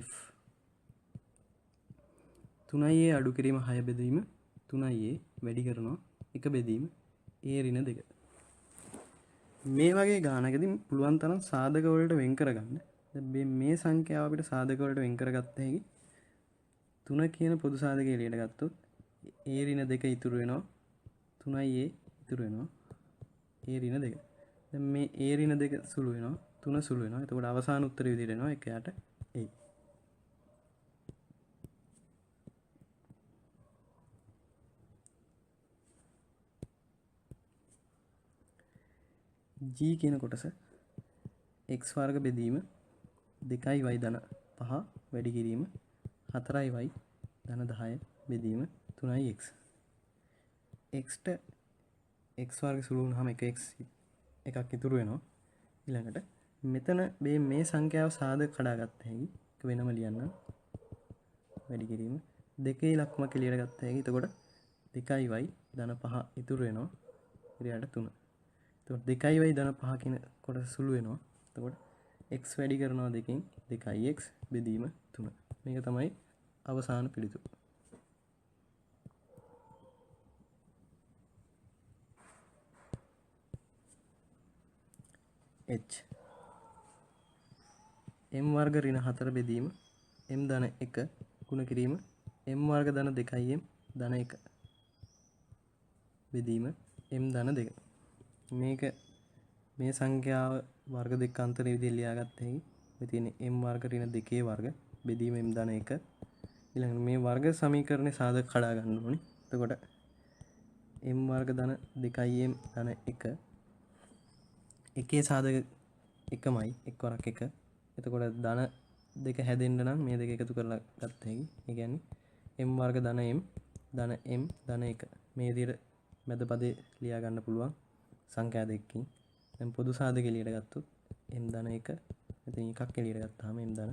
F 3a අඩු කිරීම 6 බෙදීම 3a වැඩි කරනවා 1 බෙදීම a ඍණ 2. මේ වගේ ගානකදී පුළුවන් තරම් සාධක වලට වෙන් කරගන්න. දැන් මේ සංඛ්‍යාව අපිට සාධක වලට වෙන් කරගත්ත හැකි 3 කියන පොදු සාධකය එළියට ගත්තොත් a ඍණ 2 ඉතුරු වෙනවා 3a ඉතුරු වෙනවා a ඍණ 2. දැන් මේ a ඍණ 2 සුළු වෙනවා 3 සුළු වෙනවා. එතකොට අවසාන උත්තරය විදිහට එනවා 1 යට a. G කියන කොටස x වර්ග බෙදීම 2යි y ධන 5 වැඩි කිරීම 4යි y ධන 10 බෙදීම 3යි x. x ට x වර්ග සුළු වුණාම 1x එකක් ඉතුරු වෙනවා. ඊළඟට මෙතන මේ සංඛ්‍යාව සාධක කඩාගත්ත හැකි එක වෙනම ලියන්න. වැඩි කිරීම දෙකේ ලක්මක් එළියට ගත්ත හැකි. එතකොට 2යි y ධන 5 ඉතුරු වෙනවා. ඉරයට 3. එතකොට 2යි y ධන 5 කියන කොටස සුළු වෙනවා. එතකොට x වැඩි කරනවා 2කින් 2ix බෙදීම 3. මේක තමයි අවසාන පිළිතුර. H m වර්ග ඍණ 4 බෙදීම m ධන 1 ගුණ කිරීම m වර්ග ධන 2m ධන 1. බෙදීම m ධන 2. මේක මේ සංඛ්‍යාව වර්ග දෙක අතරේ විදිහට ලියාගත්ත හැකි. මේ තියෙන්නේ m වර්ග ඍණ 2 වර්ග බෙදීම m ධන 1. ඊළඟට මේ වර්ග සමීකරණේ සාධක කඩා ගන්න ඕනේ. එතකොට m වර්ග ධන 2m ධන 1 එකේ සාධක එකමයි එක් වරක් එක. එතකොට ධන දෙක හැදෙන්න නම් මේ දෙක එකතු කරලා ගත්ත හැකි. ඒ කියන්නේ m වර්ග ධන m ධන m ධන 1 මේ විදිහට මැද පදේ ලියා ගන්න පුළුවන් සංඛ්‍යා දෙකකින්. දැන් පොදු සාධක එළියට ගත්තොත් m ධන 1 මෙතන එකක් එළියට ගත්තාම m ධන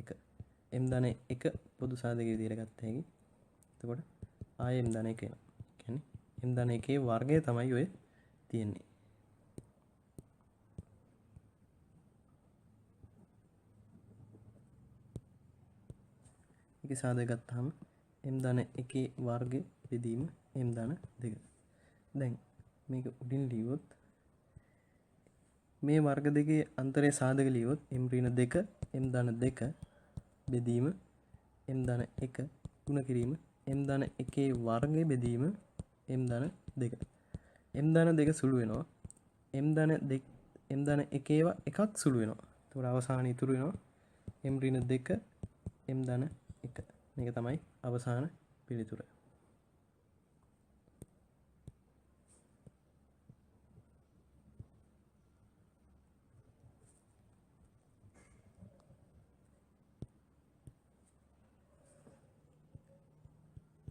1 m ධන 1 පොදු සාධක විදිහට ගත්ත හැකි. එතකොට ආයෙ m ධන 1 එනවා. කියන්නේ m ධන 1 වර්ගය තමයි ඔය තියෙන්නේ. ඒකේ සාධක ගත්තාම m ධන 1 වර්ගය බෙදීම m ධන 2. දැන් මේක උඩින් ලියුවොත් මේ වර්ග දෙකේ අන්තරේ සාධක ලියුවොත් m ඍණ 2 m ධන 2 බෙදීම m ධන 1 ගුණ කිරීම m ධන 1 වර්ගය බෙදීම m ධන 2. m ධන 2 සුළු වෙනවා. m ධන 2 m ධන 1 ඒවා එකක් සුළු වෙනවා. ඒතකොට අවසානයේ ඉතුරු වෙනවා m ඍණ 2 m ධන 1. මේක තමයි අවසාන පිළිතුර.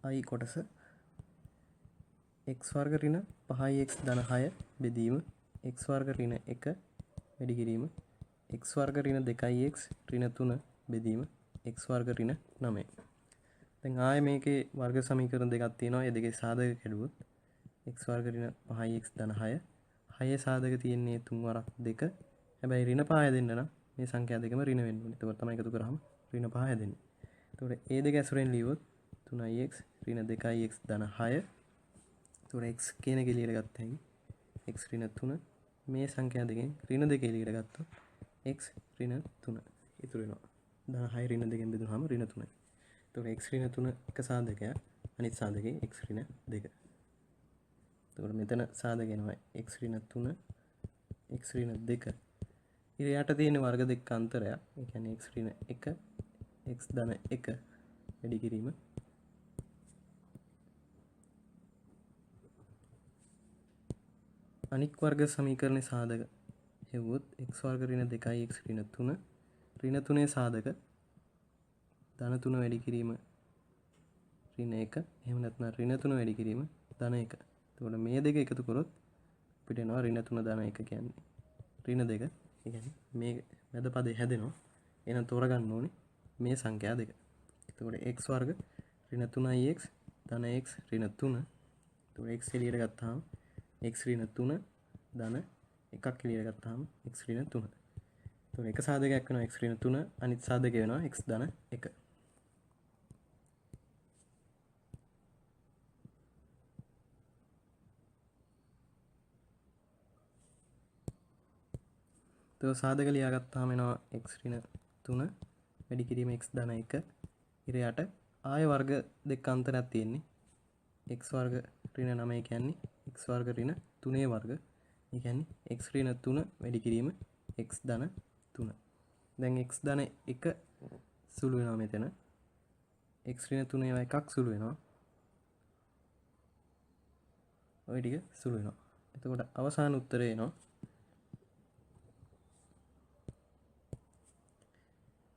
i කොටස x වර්ග ඍණ 5x ධන 6 බෙදීම x වර්ග ඍණ 1 වැඩි කිරීම x වර්ග ඍණ 2x ඍණ 3 බෙදීම x වර්ග ඍණ 9. දැන් ආයේ මේකේ වර්ග සමීකරණ දෙකක් තියෙනවා. ඒ දෙකේ සාධක කැඩුවොත් x වර්ග ඍණ 5x ධන 6 6 සාධක තියෙන්නේ 3 වරක් 2. හැබැයි ඍණ 5 හැදෙන්න නම් මේ සංඛ්‍යා දෙකම ඍණ වෙන්න ඕනේ. ඒක තමයි එකතු කරාම ඍණ 5 හැදෙන්නේ. එතකොට ඒ දෙක ඇසුරෙන් ලියුවොත් 3x ඍණ 2x ධන 6. එතකොට x කියන එක එළියට ගත්ත හැකි. x ඍණ 3 මේ සංඛ්‍යා දෙකෙන් ඍණ 2 එළියට ගත්තොත් x ඍණ 3 ඉතුරු වෙනවා. ධන 6 ඍණ 2 ෙන් බෙදුනහම ඍණ 3යි. එතකොට x ඍණ 3 එක සාධකයක් අනිත් සාධකේ x ඍණ 2. එතකොට මෙතන සාධක එනවා x ඍණ 3 x ඍණ 2 ඉර යට තියෙන වර්ග දෙක අතරයක්. ඒ කියන්නේ x ඍණ 1 x ධන 1 වැඩි කිරීම අනික් වර්ග සමීකරණේ සාධක හෙව්වොත් x වර්ග ඍණ 2x ඍණ 3 ඍණ 3 සාධක ධන 3 වැඩි කිරීම ඍණ 1 එහෙම නැත්නම් ඍණ 3 වැඩි කිරීම ධන 1. එතකොට මේ දෙක එකතු කරොත් අපිට එනවා ඍණ 3 ධන 1 කියන්නේ ඍණ 2. ඒ කියන්නේ මේ මැද පදේ හැදෙනවා. එහෙනම් තෝරගන්න ඕනේ මේ සංඛ්‍යා දෙක. එතකොට x වර්ග ඍණ 3x ධන x ඍණ 3. එතකොට x එළියට ගත්තාම x ඍණ 3 ධන එකක් එළියට ගත්තාම x ඍණ 3. එතකොට එක සාධකයක් වෙනවා x ඍණ 3 අනිත් සාධකය වෙනවා x ධන 1. එතකොට සාධක ලියාගත්තාම එනවා x ඍණ 3 වැඩි කිරීම x ධන 1 ඉර යට ආය වර්ග දෙක අතරක් තියෙන්නේ x වර්ග ඍණ 9 කියන්නේ x වර්ග ඍණ 3 වර්ග. ඒ කියන්නේ x ඍණ 3 වැඩි කිරීම x ධන 3. දැන් x ධන 1 සුළු වෙනවා මෙතන. x ඍණ 3 ඒවා එකක් සුළු වෙනවා. ඔය ටික සුළු වෙනවා. එතකොට අවසාන උත්තරේ එනවා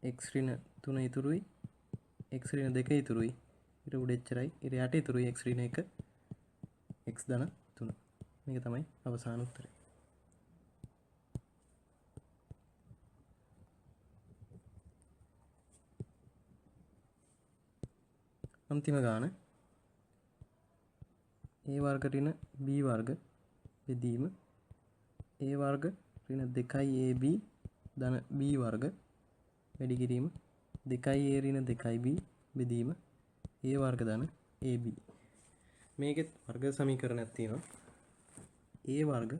x ඍණ 3 ඉතුරුයි x ඍණ 2 ඉතුරුයි ඊට උඩ එච්චරයි ඊට යට ඉතුරුයි x ඍණ 1 x ධන 3. මේක තමයි අවසාන උත්තරේ. අන්තිම ගාන a වර්ග ඍණ b වර්ග බෙදීම a වර්ග ඍණ 2ab ධන b වර්ග වැඩි කිරීම 2a ඍණ 2b බෙදීම a වර්ග ධන ab. මේකෙත් වර්ග සමීකරණයක් තියෙනවා. a වර්ග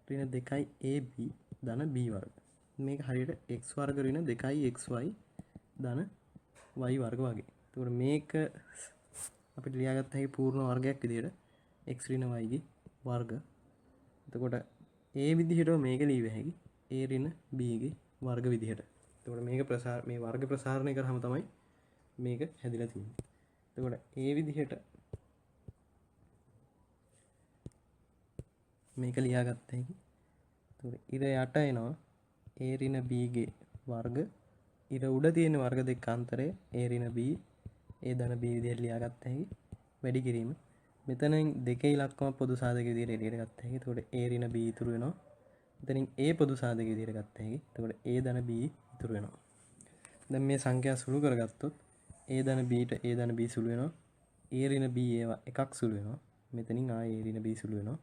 ඍණ 2ab ධන b වර්ග. මේක හරියට x වර්ග ඍණ 2xy ධන y වර්ග වගේ. එතකොට මේක අපිට ලියාගත්ත හැකි පූර්ණ වර්ගයක් විදියට x ඍණ y ගේ වර්ග. එතකොට ඒ විදිහට මේක ලියව හැකි a ඍණ b ගේ වර්ග විදිහට. එතකොට මේක මේ වර්ග ප්‍රසාරණය කරාම තමයි මේක හැදිලා තියෙන්නේ. එතකොට ඒ විදිහට මේක ලියාගත්ත හැකි. එතකොට ඉර යට එනවා a ඍණ b ගේ වර්ග. ඉර උඩ තියෙන වර්ග දෙක අතරේ a ඍණ b a ධන b විදිහට ලියාගත්ත හැකි. වැඩි කිරීම. මෙතනින් දෙකේ ඉලක්කම පොදු සාධක විදිහට එළියට ගත්ත හැකි. එතකොට a ඍණ b ඉතුරු වෙනවා. මෙතනින් a පොදු සාධක විදිහට ගත්ත හැකි. එතකොට a ධන b ඉතුරු වෙනවා. දැන් මේ සංඛ්‍යා සුළු කරගත්තොත් a ධන b ට a ධන b සුළු වෙනවා. a ඍණ b ඒවා එකක් සුළු වෙනවා. මෙතනින් ආයේ a ඍණ b සුළු වෙනවා.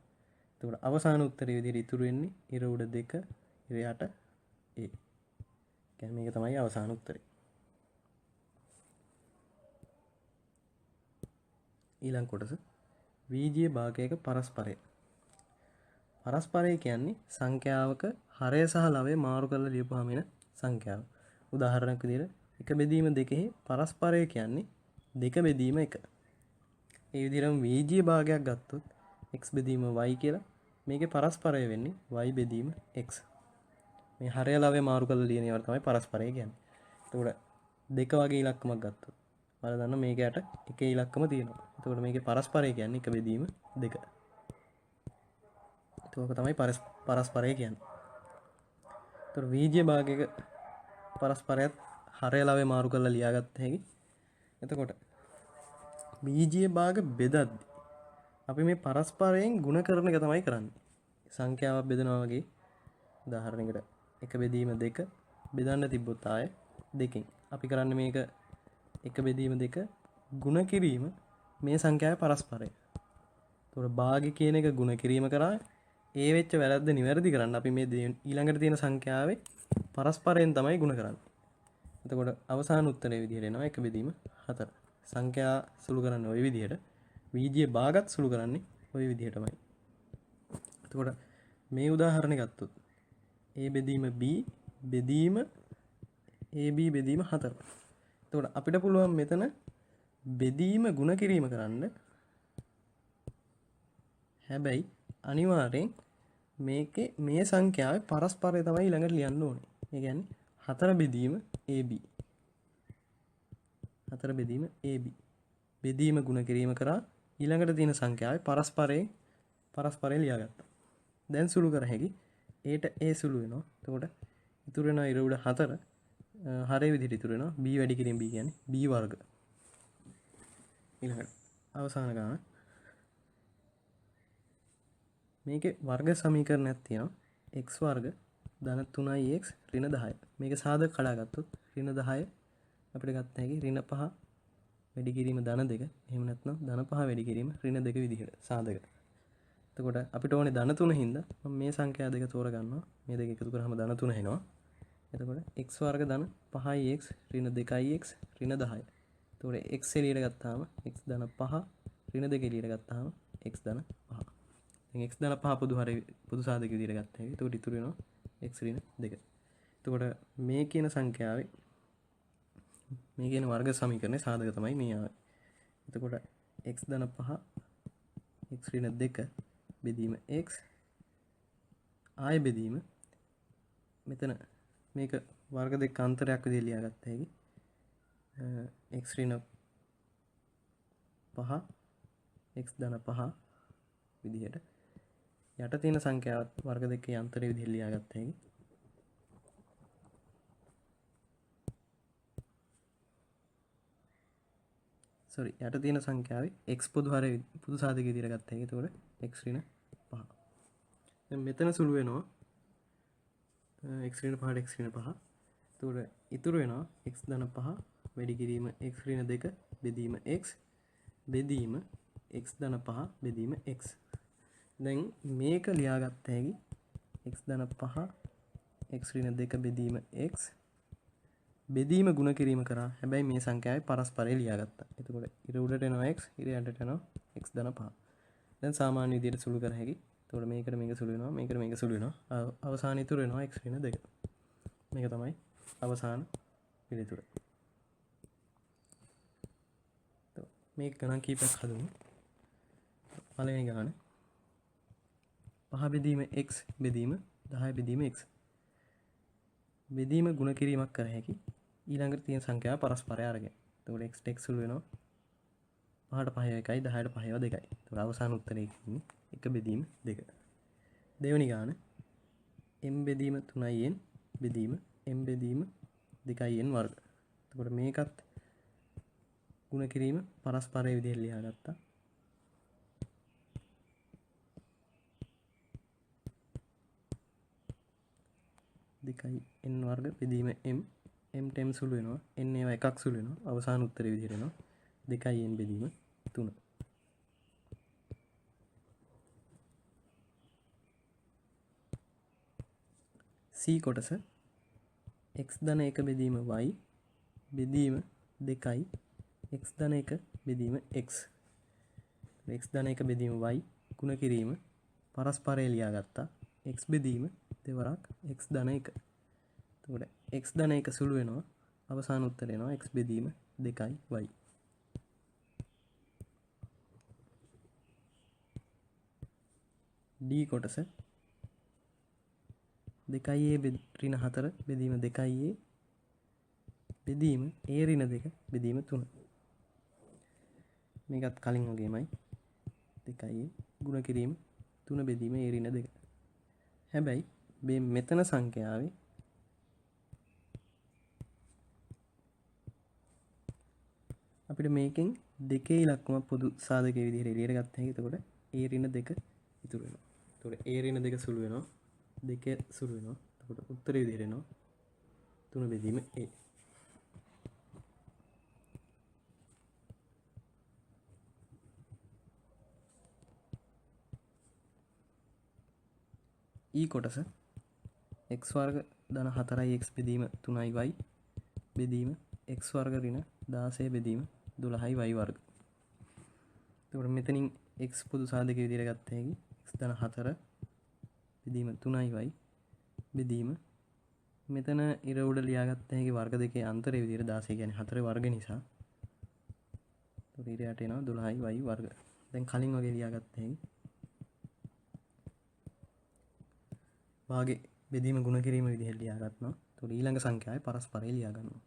එතකොට අවසාන උත්තරේ විදිහට ඉතුරු වෙන්නේ ඉර උඩ 2 ඉර යට a. කියන්නේ මේක තමයි අවසාන උත්තරේ. ඊළඟ කොටස බීජීය භාගයක පරස්පරය. පරස්පරය කියන්නේ සංඛ්‍යාවක හරය සහ ලවය මාරු කරලා ලියපුවාම එන සංඛ්‍යාව. උදාහරණයක් විදිහට 1 බෙදීම 2 පරස්පරය කියන්නේ 2 බෙදීම 1. ඒ විදිහටම බීජීය භාගයක් ගත්තොත් x බෙදීම y කියලා මේකේ පරස්පරය වෙන්නේ y බෙදීම x. මේ හරය ලවය මාරු කරලා ලියන ඒවා තමයි පරස්පරය කියන්නේ. එතකොට දෙක වගේ ඉලක්කමක් ගත්තොත් ඔයාලා දන්න මේකට එකේ ඉලක්කම තියෙනවා. එතකොට මේකේ පරස්පරය කියන්නේ 1 බෙදීම 2. ඒක තමයි පරස්පරය කියන්නේ. එතකොට බීජීය භාගයක පරස්පරයත් හරය ලවය මාරු කරලා ලියාගත්ත හැකි. එතකොට බීජීය භාග බෙදද්දි අපි මේ පරස්පරයෙන් ಗುಣ කරන එක තමයි කරන්නේ. සංඛ්‍යාවක් බෙදනවා වගේ උදාහරණයකට 1 බෙදීම 2 බෙදන්න තිබ්බොත් ආයේ 2කින් අපි කරන්නේ මේක 1 බෙදීම 2 ಗುಣ කිරීම මේ සංඛ්‍යාවේ පරස්පරය. එතකොට භාගය කියන එක ಗುಣ කිරීම කරා ඒ වෙච්ච වැරද්ද නිවැරදි කරන්න අපි මේ ඊළඟට තියෙන සංඛ්‍යාවේ පරස්පරයෙන් තමයි ಗುಣ කරන්නේ. එතකොට අවසාන උත්තරේ විදිහට එනවා 1 බෙදීම 4. සංඛ්‍යා සුළු කරන්නේ ওই විදිහට. බීජීය භාගත් සුළු කරන්නේ ওই විදිහටමයි. එතකොට මේ උදාහරණය ගත්තොත් a බෙදීම b බෙදීම ab බෙදීම 4. එතකොට අපිට පුළුවන් මෙතන බෙදීම ಗುಣ කිරීම කරන්න. හැබැයි අනිවාර්යෙන් මේකේ මේ සංඛ්‍යාවේ පරස්පරය තමයි ළඟට ලියන්න ඕනේ. ඒ කියන්නේ 4 බෙදීම ab. 4 බෙදීම ab. බෙදීම ಗುಣ කිරීම කරා ඊළඟට තියෙන සංඛ්‍යාවේ පරස්පරය ලියාගත්තා. දැන් සුළු කර හැකි a ට a සුළු වෙනවා. එතකොට ඉතුරු වෙනවා ඉර උඩ 4 හරය විදිහට ඉතුරු වෙනවා b වැඩි කිරීම b කියන්නේ b වර්ග. ඊළඟට අවසාන ගාන මේකේ වර්ග සමීකරණයක් තියෙනවා x වර්ග ධන 3x ඍණ 10. මේක සාධක කඩාගත්තොත් ඍණ 10 අපිට ගන්න හැකි ඍණ 5 වැඩි කිරීම ධන 2. එහෙම නැත්නම් ධන 5 වැඩි කිරීම ඍණ 2 විදිහට සාධක. එතකොට අපිට ඕනේ ධන 3 හින්දා මම මේ සංඛ්‍යා දෙක තෝරගන්නවා. මේ දෙක එකතු කරාම ධන 3 එනවා. එතකොට x වර්ග ධන 5x ඍණ 2x ඍණ 10. එතකොට x එළියට ගත්තාම x ධන 5 ඍණ 2 එළියට ගත්තාම x ධන 5. දැන් x ධන 5 පොදු සාධක විදිහට ගත්තා හැකි. එතකොට ඉතුරු වෙනවා x ඍණ 2. එතකොට මේ කියන සංඛ්‍යාවේ මේ කියන වර්ග සමීකරණයේ සාධක තමයි මේ ආවේ. එතකොට x ධන 5 x ඍණ 2 බෙදීම x ආය බෙදීම මෙතන මේක වර්ග දෙක අන්තරයක් විදිහට ලියාගත්ත හැකි. x ඍණ 5 x ධන 5 විදිහට යට තියෙන සංඛ්‍යාවත් වර්ග දෙකේ අන්තරය විදිහට ලියාගත්ත හැකි. යට තියෙන සංඛ්‍යාවේ x පොදු සාධක විදිහට ගත්ත හැකි. එතකොට x ඍණ 5. දැන් මෙතන සුළු වෙනවා x ඍණ 5ට x ඍණ 5. එතකොට ඉතුරු වෙනවා x ධන 5 වැඩි කිරීම x ඍණ 2 බෙදීම x බෙදීම x ධන 5 බෙදීම x. දැන් මේක ලියාගත්ත හැකි x ධන 5 x ඍණ 2 බෙදීම x බෙදීම ಗುಣ කිරීම කරා. හැබැයි මේ සංඛ්‍යාවේ පරස්පරය ලියාගත්තා. එතකොට ඉර උඩට එනවා x ඉර යටට එනවා x ධන 5. දැන් සාමාන්‍ය විදිහට සුළු කර හැකි. එතකොට මේකට මේක සුළු වෙනවා මේකට මේක සුළු වෙනවා. අවසාන ඉතුරු වෙනවා x ඍණ 2. මේක තමයි අවසාන පිළිතුර. මේක ගණන් කීපයක් හදමු. පළවෙනි ගාන 5 බෙදීම x බෙදීම 10 බෙදීම x බෙදීම ගුණ කිරීමක් කර හැකි ඊළඟට තියෙන සංඛ්‍යාව පරස්පරය අරගෙන. එතකොට x x සුළු වෙනවා 5ට 5 1යි 10ට 5 2යි. එතකොට අවසාන උත්තරේ ඉන්නේ 1 බෙදීම 2. දෙවෙනි ගාන m බෙදීම 3යි n බෙදීම m බෙදීම 2යි n වර්ග. එතකොට මේකත් ගුණ කිරීම පරස්පරයේ විදිහට ලියාගත්තා. දෙකයි n වර්ග බෙදීම m m ට m සුළු වෙනවා n ඒවා එකක් සුළු වෙනවා අවසාන උත්තරේ විදිහට එනවා 2යි n බෙදීම 3. C කොටස x ධන 1 බෙදීම y බෙදීම 2යි x ධන 1 බෙදීම x x ධන 1 බෙදීම y ගුණ කිරීම පරස්පරය ලියාගත්තා x බෙදීම දෙවරක් x ධන 1. එතකොට x ධන 1 සුළු වෙනවා අවසාන උත්තරය එනවා x බෙදීම 2යි y. D කොටස 2a ඍණ 4 බෙදීම 2a බෙදීම a ඍණ 2 බෙදීම 3. මේකත් කලින් වගේමයි 2a ගුණ කිරීම 3 බෙදීම a ඍණ 2. හැබැයි මේ මෙතන සංඛ්‍යාවේ අපිට මේකෙන් දෙකේ ඉලක්කම පොදු සාධකයේ විදිහට එළියට ගත්ත හැකි. එතකොට a ඍණ 2 ඉතුරු වෙනවා. එතකොට a ඍණ 2 සුළු වෙනවා 2 සුළු වෙනවා. එතකොට උත්තරේ විදිහට එනවා 3 බෙදීම a. e කොටස x වර්ග ධන 4යි x බෙදීම 3යි y බෙදීම x වර්ග ඍණ 16 බෙදීම 12යි y වර්ග. එතකොට මෙතනින් x පොදු සාධකයේ විදිහට ගත්ත හැකි x ධන 4 බෙදීම 3යි y බෙදීම මෙතන ඉර උඩ ලියාගත්ත හැකි වර්ග දෙකේ අන්තරයේ විදිහට 16 කියන්නේ 4 වර්ග නිසා එතකොට ඉර යට එනවා 12යි y වර්ග. දැන් කලින් වගේ ලියාගත්ත හැකි වාගේ බෙදීම ගුණ කිරීම විදිහට ලියා ගන්නවා. එතකොට ඊළඟ සංඛ්‍යාවේ පරස්පරය ලියා ගන්නවා.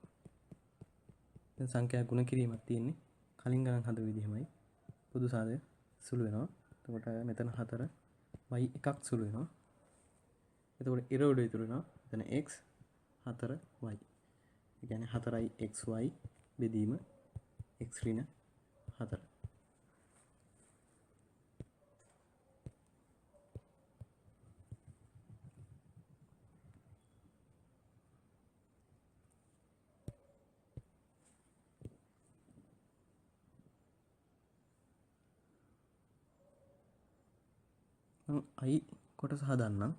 දැන් සංඛ්‍යා ගුණ කිරීමක් තියෙන්නේ කලින් ගණන් හද විදිහමයි. පොදු සාධක සුළු වෙනවා. එතකොට මෙතන 4 y එකක් සුළු වෙනවා. එතකොට ඉර උඩ ඉතුරු වෙනවා. එතන x 4y. ඒ කියන්නේ 4යි xy බෙදීම x ඍණ 4. i කොටස හදන්නම්.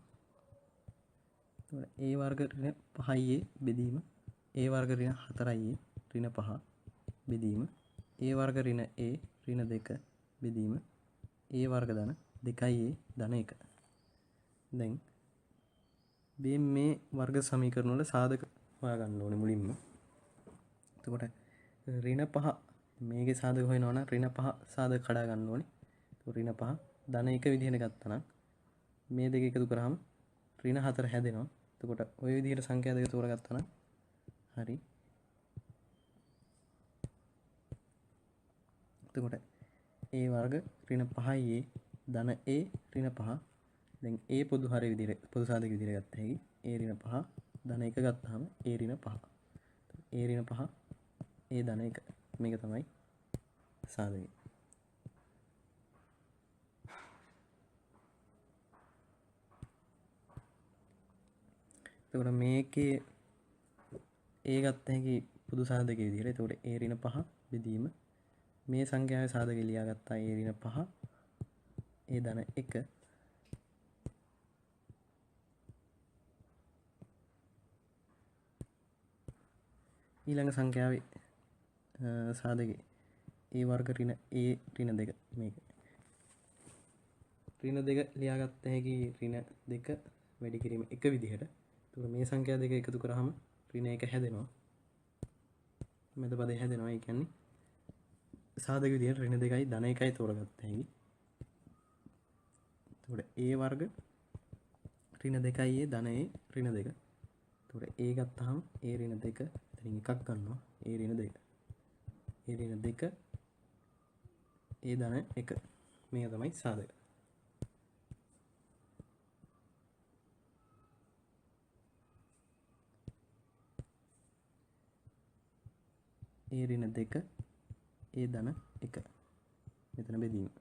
a වර්ග ඍණ 5a බෙදීම a වර්ග ඍණ 4a ඍණ 5 බෙදීම a වර්ග ඍණ a ඍණ 2 බෙදීම a වර්ග ධන 2a ධන 1. දැන් මේ වර්ග සමීකරණ වල සාධක හොයාගන්න ඕනේ මුලින්ම. එතකොට ඍණ 5 මේකේ සාධක හොයනවා නම් ඍණ 5 සාධක කඩා ගන්න ඕනේ. එතකොට ඍණ 5 ධන 1 විදිහට ගත්තා නම් මේ දෙක එකතු කරාම ඍණ 4 හැදෙනවා. එතකොට ওই විදිහට සංඛ්‍යා දෙක තෝරගත්තා නම් හරි. එතකොට a වර්ග ඍණ 5a ධන a ඍණ 5 දැන් a පොදු හරය විදිහට පොදු සාධක විදිහට ගත්ත හැකි a ඍණ 5 ධන 1 ගත්තාම a ඍණ 5 a ඍණ 5 a ධන 1 මේක තමයි සාධකය. එතකොට මේකේ a ගත්ත හැකි පොදු සාධකයේ විදිහට. එතකොට a ඍණ 5 බෙදීම මේ සංඛ්‍යාවේ සාධකය ලියාගත්තා a ඍණ 5 a ධන 1 ඊළඟ සංඛ්‍යාවේ සාධකේ a වර්ග ඍණ a ඍණ 2 මේක ඍණ 2 ලියාගත්ත හැකි ඍණ 2 වැඩි කිරීම එක විදිහට. එතකොට මේ සංඛ්‍යා දෙක එකතු කරාම ඍණ 1 හැදෙනවා. මෙද පදේ හැදෙනවා. ඒ කියන්නේ සාධක විදිහට ඍණ 2යි ධන 1යි තෝරගත්ත හැකි. එතකොට a වර්ග ඍණ 2a ධන a ඍණ 2. එතකොට a ගත්තාම a ඍණ 2 එතනින් එකක් ගන්නවා a ඍණ 2. a ඍණ 2 a ධන 1. මේක තමයි සාධක. a ඍණ 2 a ධන 1. මෙතන බෙදීම.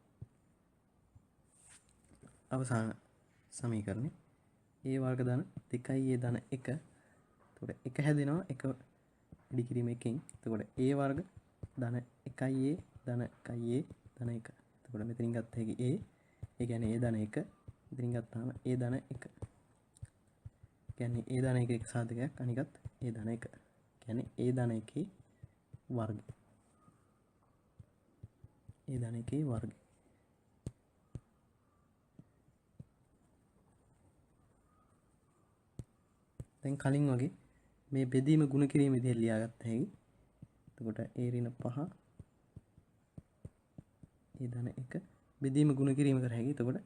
අවසාන සමීකරණය a වර්ග ධන 2a ධන 1. එතකොට 1 හැදෙනවා 1 වැඩි කිරීම 1කින්. එතකොට a වර්ග ධන 1a ධන 1a ධන 1. එතකොට මෙතනින් ගත්ත හැකි a ඒ කියන්නේ a ධන 1. මෙතනින් ගත්තාම a ධන 1. කියන්නේ a ධන 1 එක සාධකයක් අනිකත් a ධන 1. කියන්නේ a ධන 1 වර්ගය. a ධන 1 වර්ගය. දැන් කලින් වගේ මේ බෙදීම ගුණ කිරීම විදිහට ලියාගත්ත හැකි. එතකොට a ඍණ 5 a ධන 1 බෙදීම ගුණ කිරීම කර හැකි. එතකොට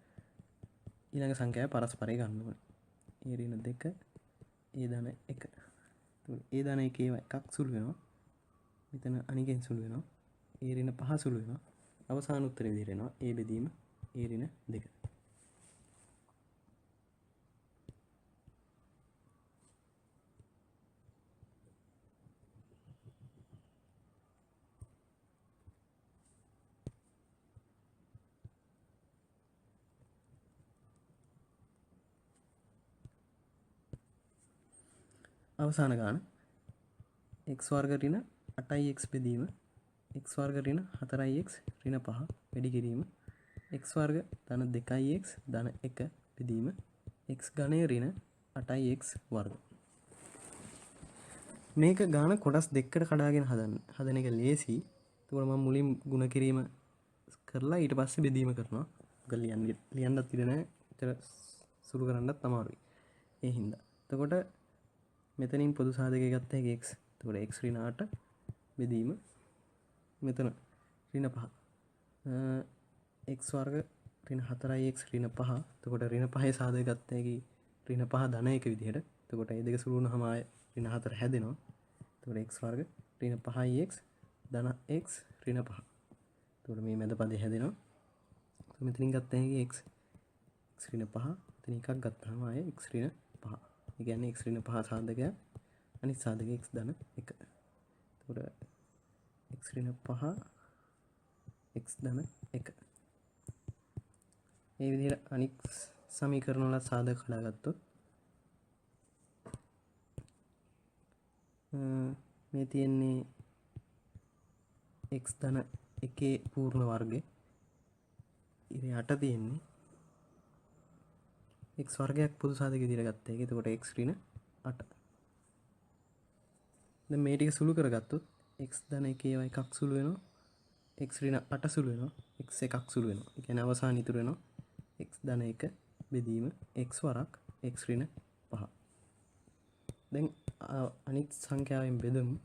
ඊළඟ සංඛ්‍යාව පරස්පරය ගන්න ඕනේ. a ඍණ 2 a ධන 1. එතකොට a ධන 1 ඒවා එකක් සුළු වෙනවා. මෙතන අනිකෙන් සුළු වෙනවා. a ඍණ 5 සුළු වෙනවා. අවසාන උත්තරේ විදිහට එනවා a බෙදීම a ඍණ 2. අවසාන ගාන x වර්ග ඍණ 8x බෙදීම x වර්ග ඍණ 4x ඍණ 5 වැඩි කිරීම x වර්ග ධන 2x ධන 1 බෙදීම x ඝනය ඍණ 8x වර්ග. මේක ගාන කොටස් දෙකකට කඩාගෙන හදන එක ලේසි. ඒකෝර මම මුලින් ಗುಣ කිරීම කරලා ඊට පස්සේ බෙදීම කරනවා. ඒක ලියන්නත් ඉඩ නැහැ. ඒතර සුළු කරන්නත් අමාරුයි. ඒ හින්දා. එතකොට මෙතනින් පොදු සාධකය ගත්ත හැකි x. එතකොට x ඍණ 8 බෙදීම මෙතන ඍණ 5. x වර්ග ඍණ 4x ඍණ 5. එතකොට ඍණ 5 සාධකය ගත්ත හැකි ඍණ 5 ධන 1 විදිහට. එතකොට මේ දෙක සුළු වුණාම ආය ඍණ 4 හැදෙනවා. එතකොට x වර්ග ඍණ 5x ධන x ඍණ 5. එතකොට මේ මැද පදේ හැදෙනවා. මෙතනින් ගත්ත හැකි x ඍණ 5. එතන එකක් ගත්තාම ආය x ඍණ 5. ඒ කියන්නේ x ඍණ 5 සාධකයක් අනිත් සාධකය x ධන 1. එතකොට x ඍණ 5 x ධන 1. මේ විදිහට අනිත් සමීකරණ වල සාධක හදාගත්තොත් මේ තියෙන්නේ x ධන 1 පූර්ණ වර්ගය ඉතින් 8 තියෙන්නේ x වර්ගයක් පොදු සාධක විදිහට ගත්තා. ඒක එතකොට x ඍණ 8. දැන් මේ ටික සුළු කරගත්තොත් x ධන 1 ඒවා එකක් සුළු වෙනවා. x ඍණ 8 සුළු වෙනවා. x එකක් සුළු වෙනවා. ඒ කියන්නේ අවසාන ඉතුරු වෙනවා x ධන 1 බෙදීම x වරක් x ඍණ 5. දැන් අනිත් සංඛ්‍යාවෙන් බෙදමු.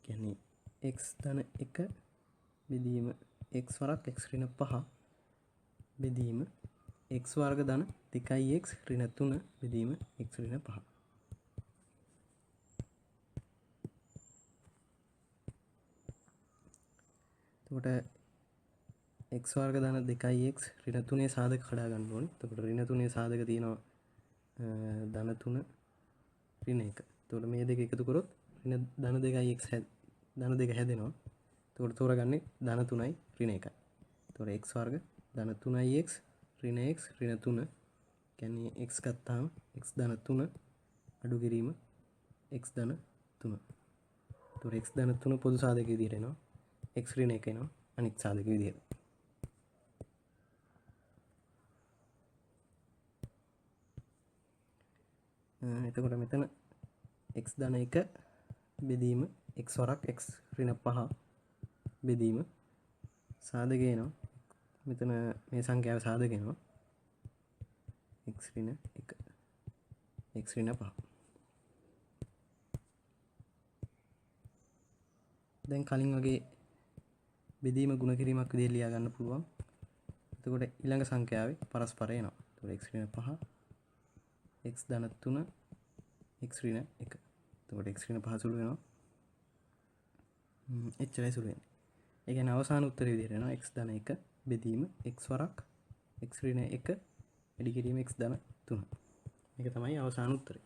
කියන්නේ x ධන 1 බෙදීම x වරක් x ඍණ 5 බෙදීම x වර්ග ධන 2x ඍණ 3 බෙදීම x ඍණ 5. එතකොට x වර්ග ධන 2x ඍණ 3 සාධක හදා ගන්න ඕනේ. එතකොට ඍණ 3 සාධක තියෙනවා ධන 3 ඍණ 1. එතකොට මේ දෙක එකතු කරොත් ඍණ ධන 2x ධන 2 හැදෙනවා. එතකොට තෝරගන්නේ ධන 3යි ඍණ 1යි. එතකොට x වර්ග ධන 3x ඍණ x ඍණ 3 කියන්නේ x ගත්තාම x ධන 3 අඩු කිරීම x ධන 3. එතකොට x ධන 3 පොදු සාධක විදිහට එනවා. x ඍණ 1 එනවා අනිත් සාධක විදිහට. එතකොට මෙතන x ධන 1 බෙදීම x වරක් x ඍණ 5 බෙදීම සාධක එනවා. මෙතන මේ සංඛ්‍යාව සාධක එනවා x ඍණ 1 x ඍණ 5. දැන් කලින් වගේ බෙදීම ගුණ කිරීමක් විදිහට ලියා ගන්න පුළුවන්. එතකොට ඊළඟ සංඛ්‍යාවේ පරස්පරය එනවා. එතකොට x ඍණ 5 x ධන 3 x ඍණ 1. එතකොට x ඍණ 5 සුළු වෙනවා. එච්චරයි සුළු වෙන්නේ. ඒ කියන්නේ අවසාන උත්තරේ විදිහට එනවා x ධන 1 බෙදීම x වරක් x ඍණ 1 වැඩි කිරීම x ධන 3. මේක තමයි අවසාන උත්තරේ.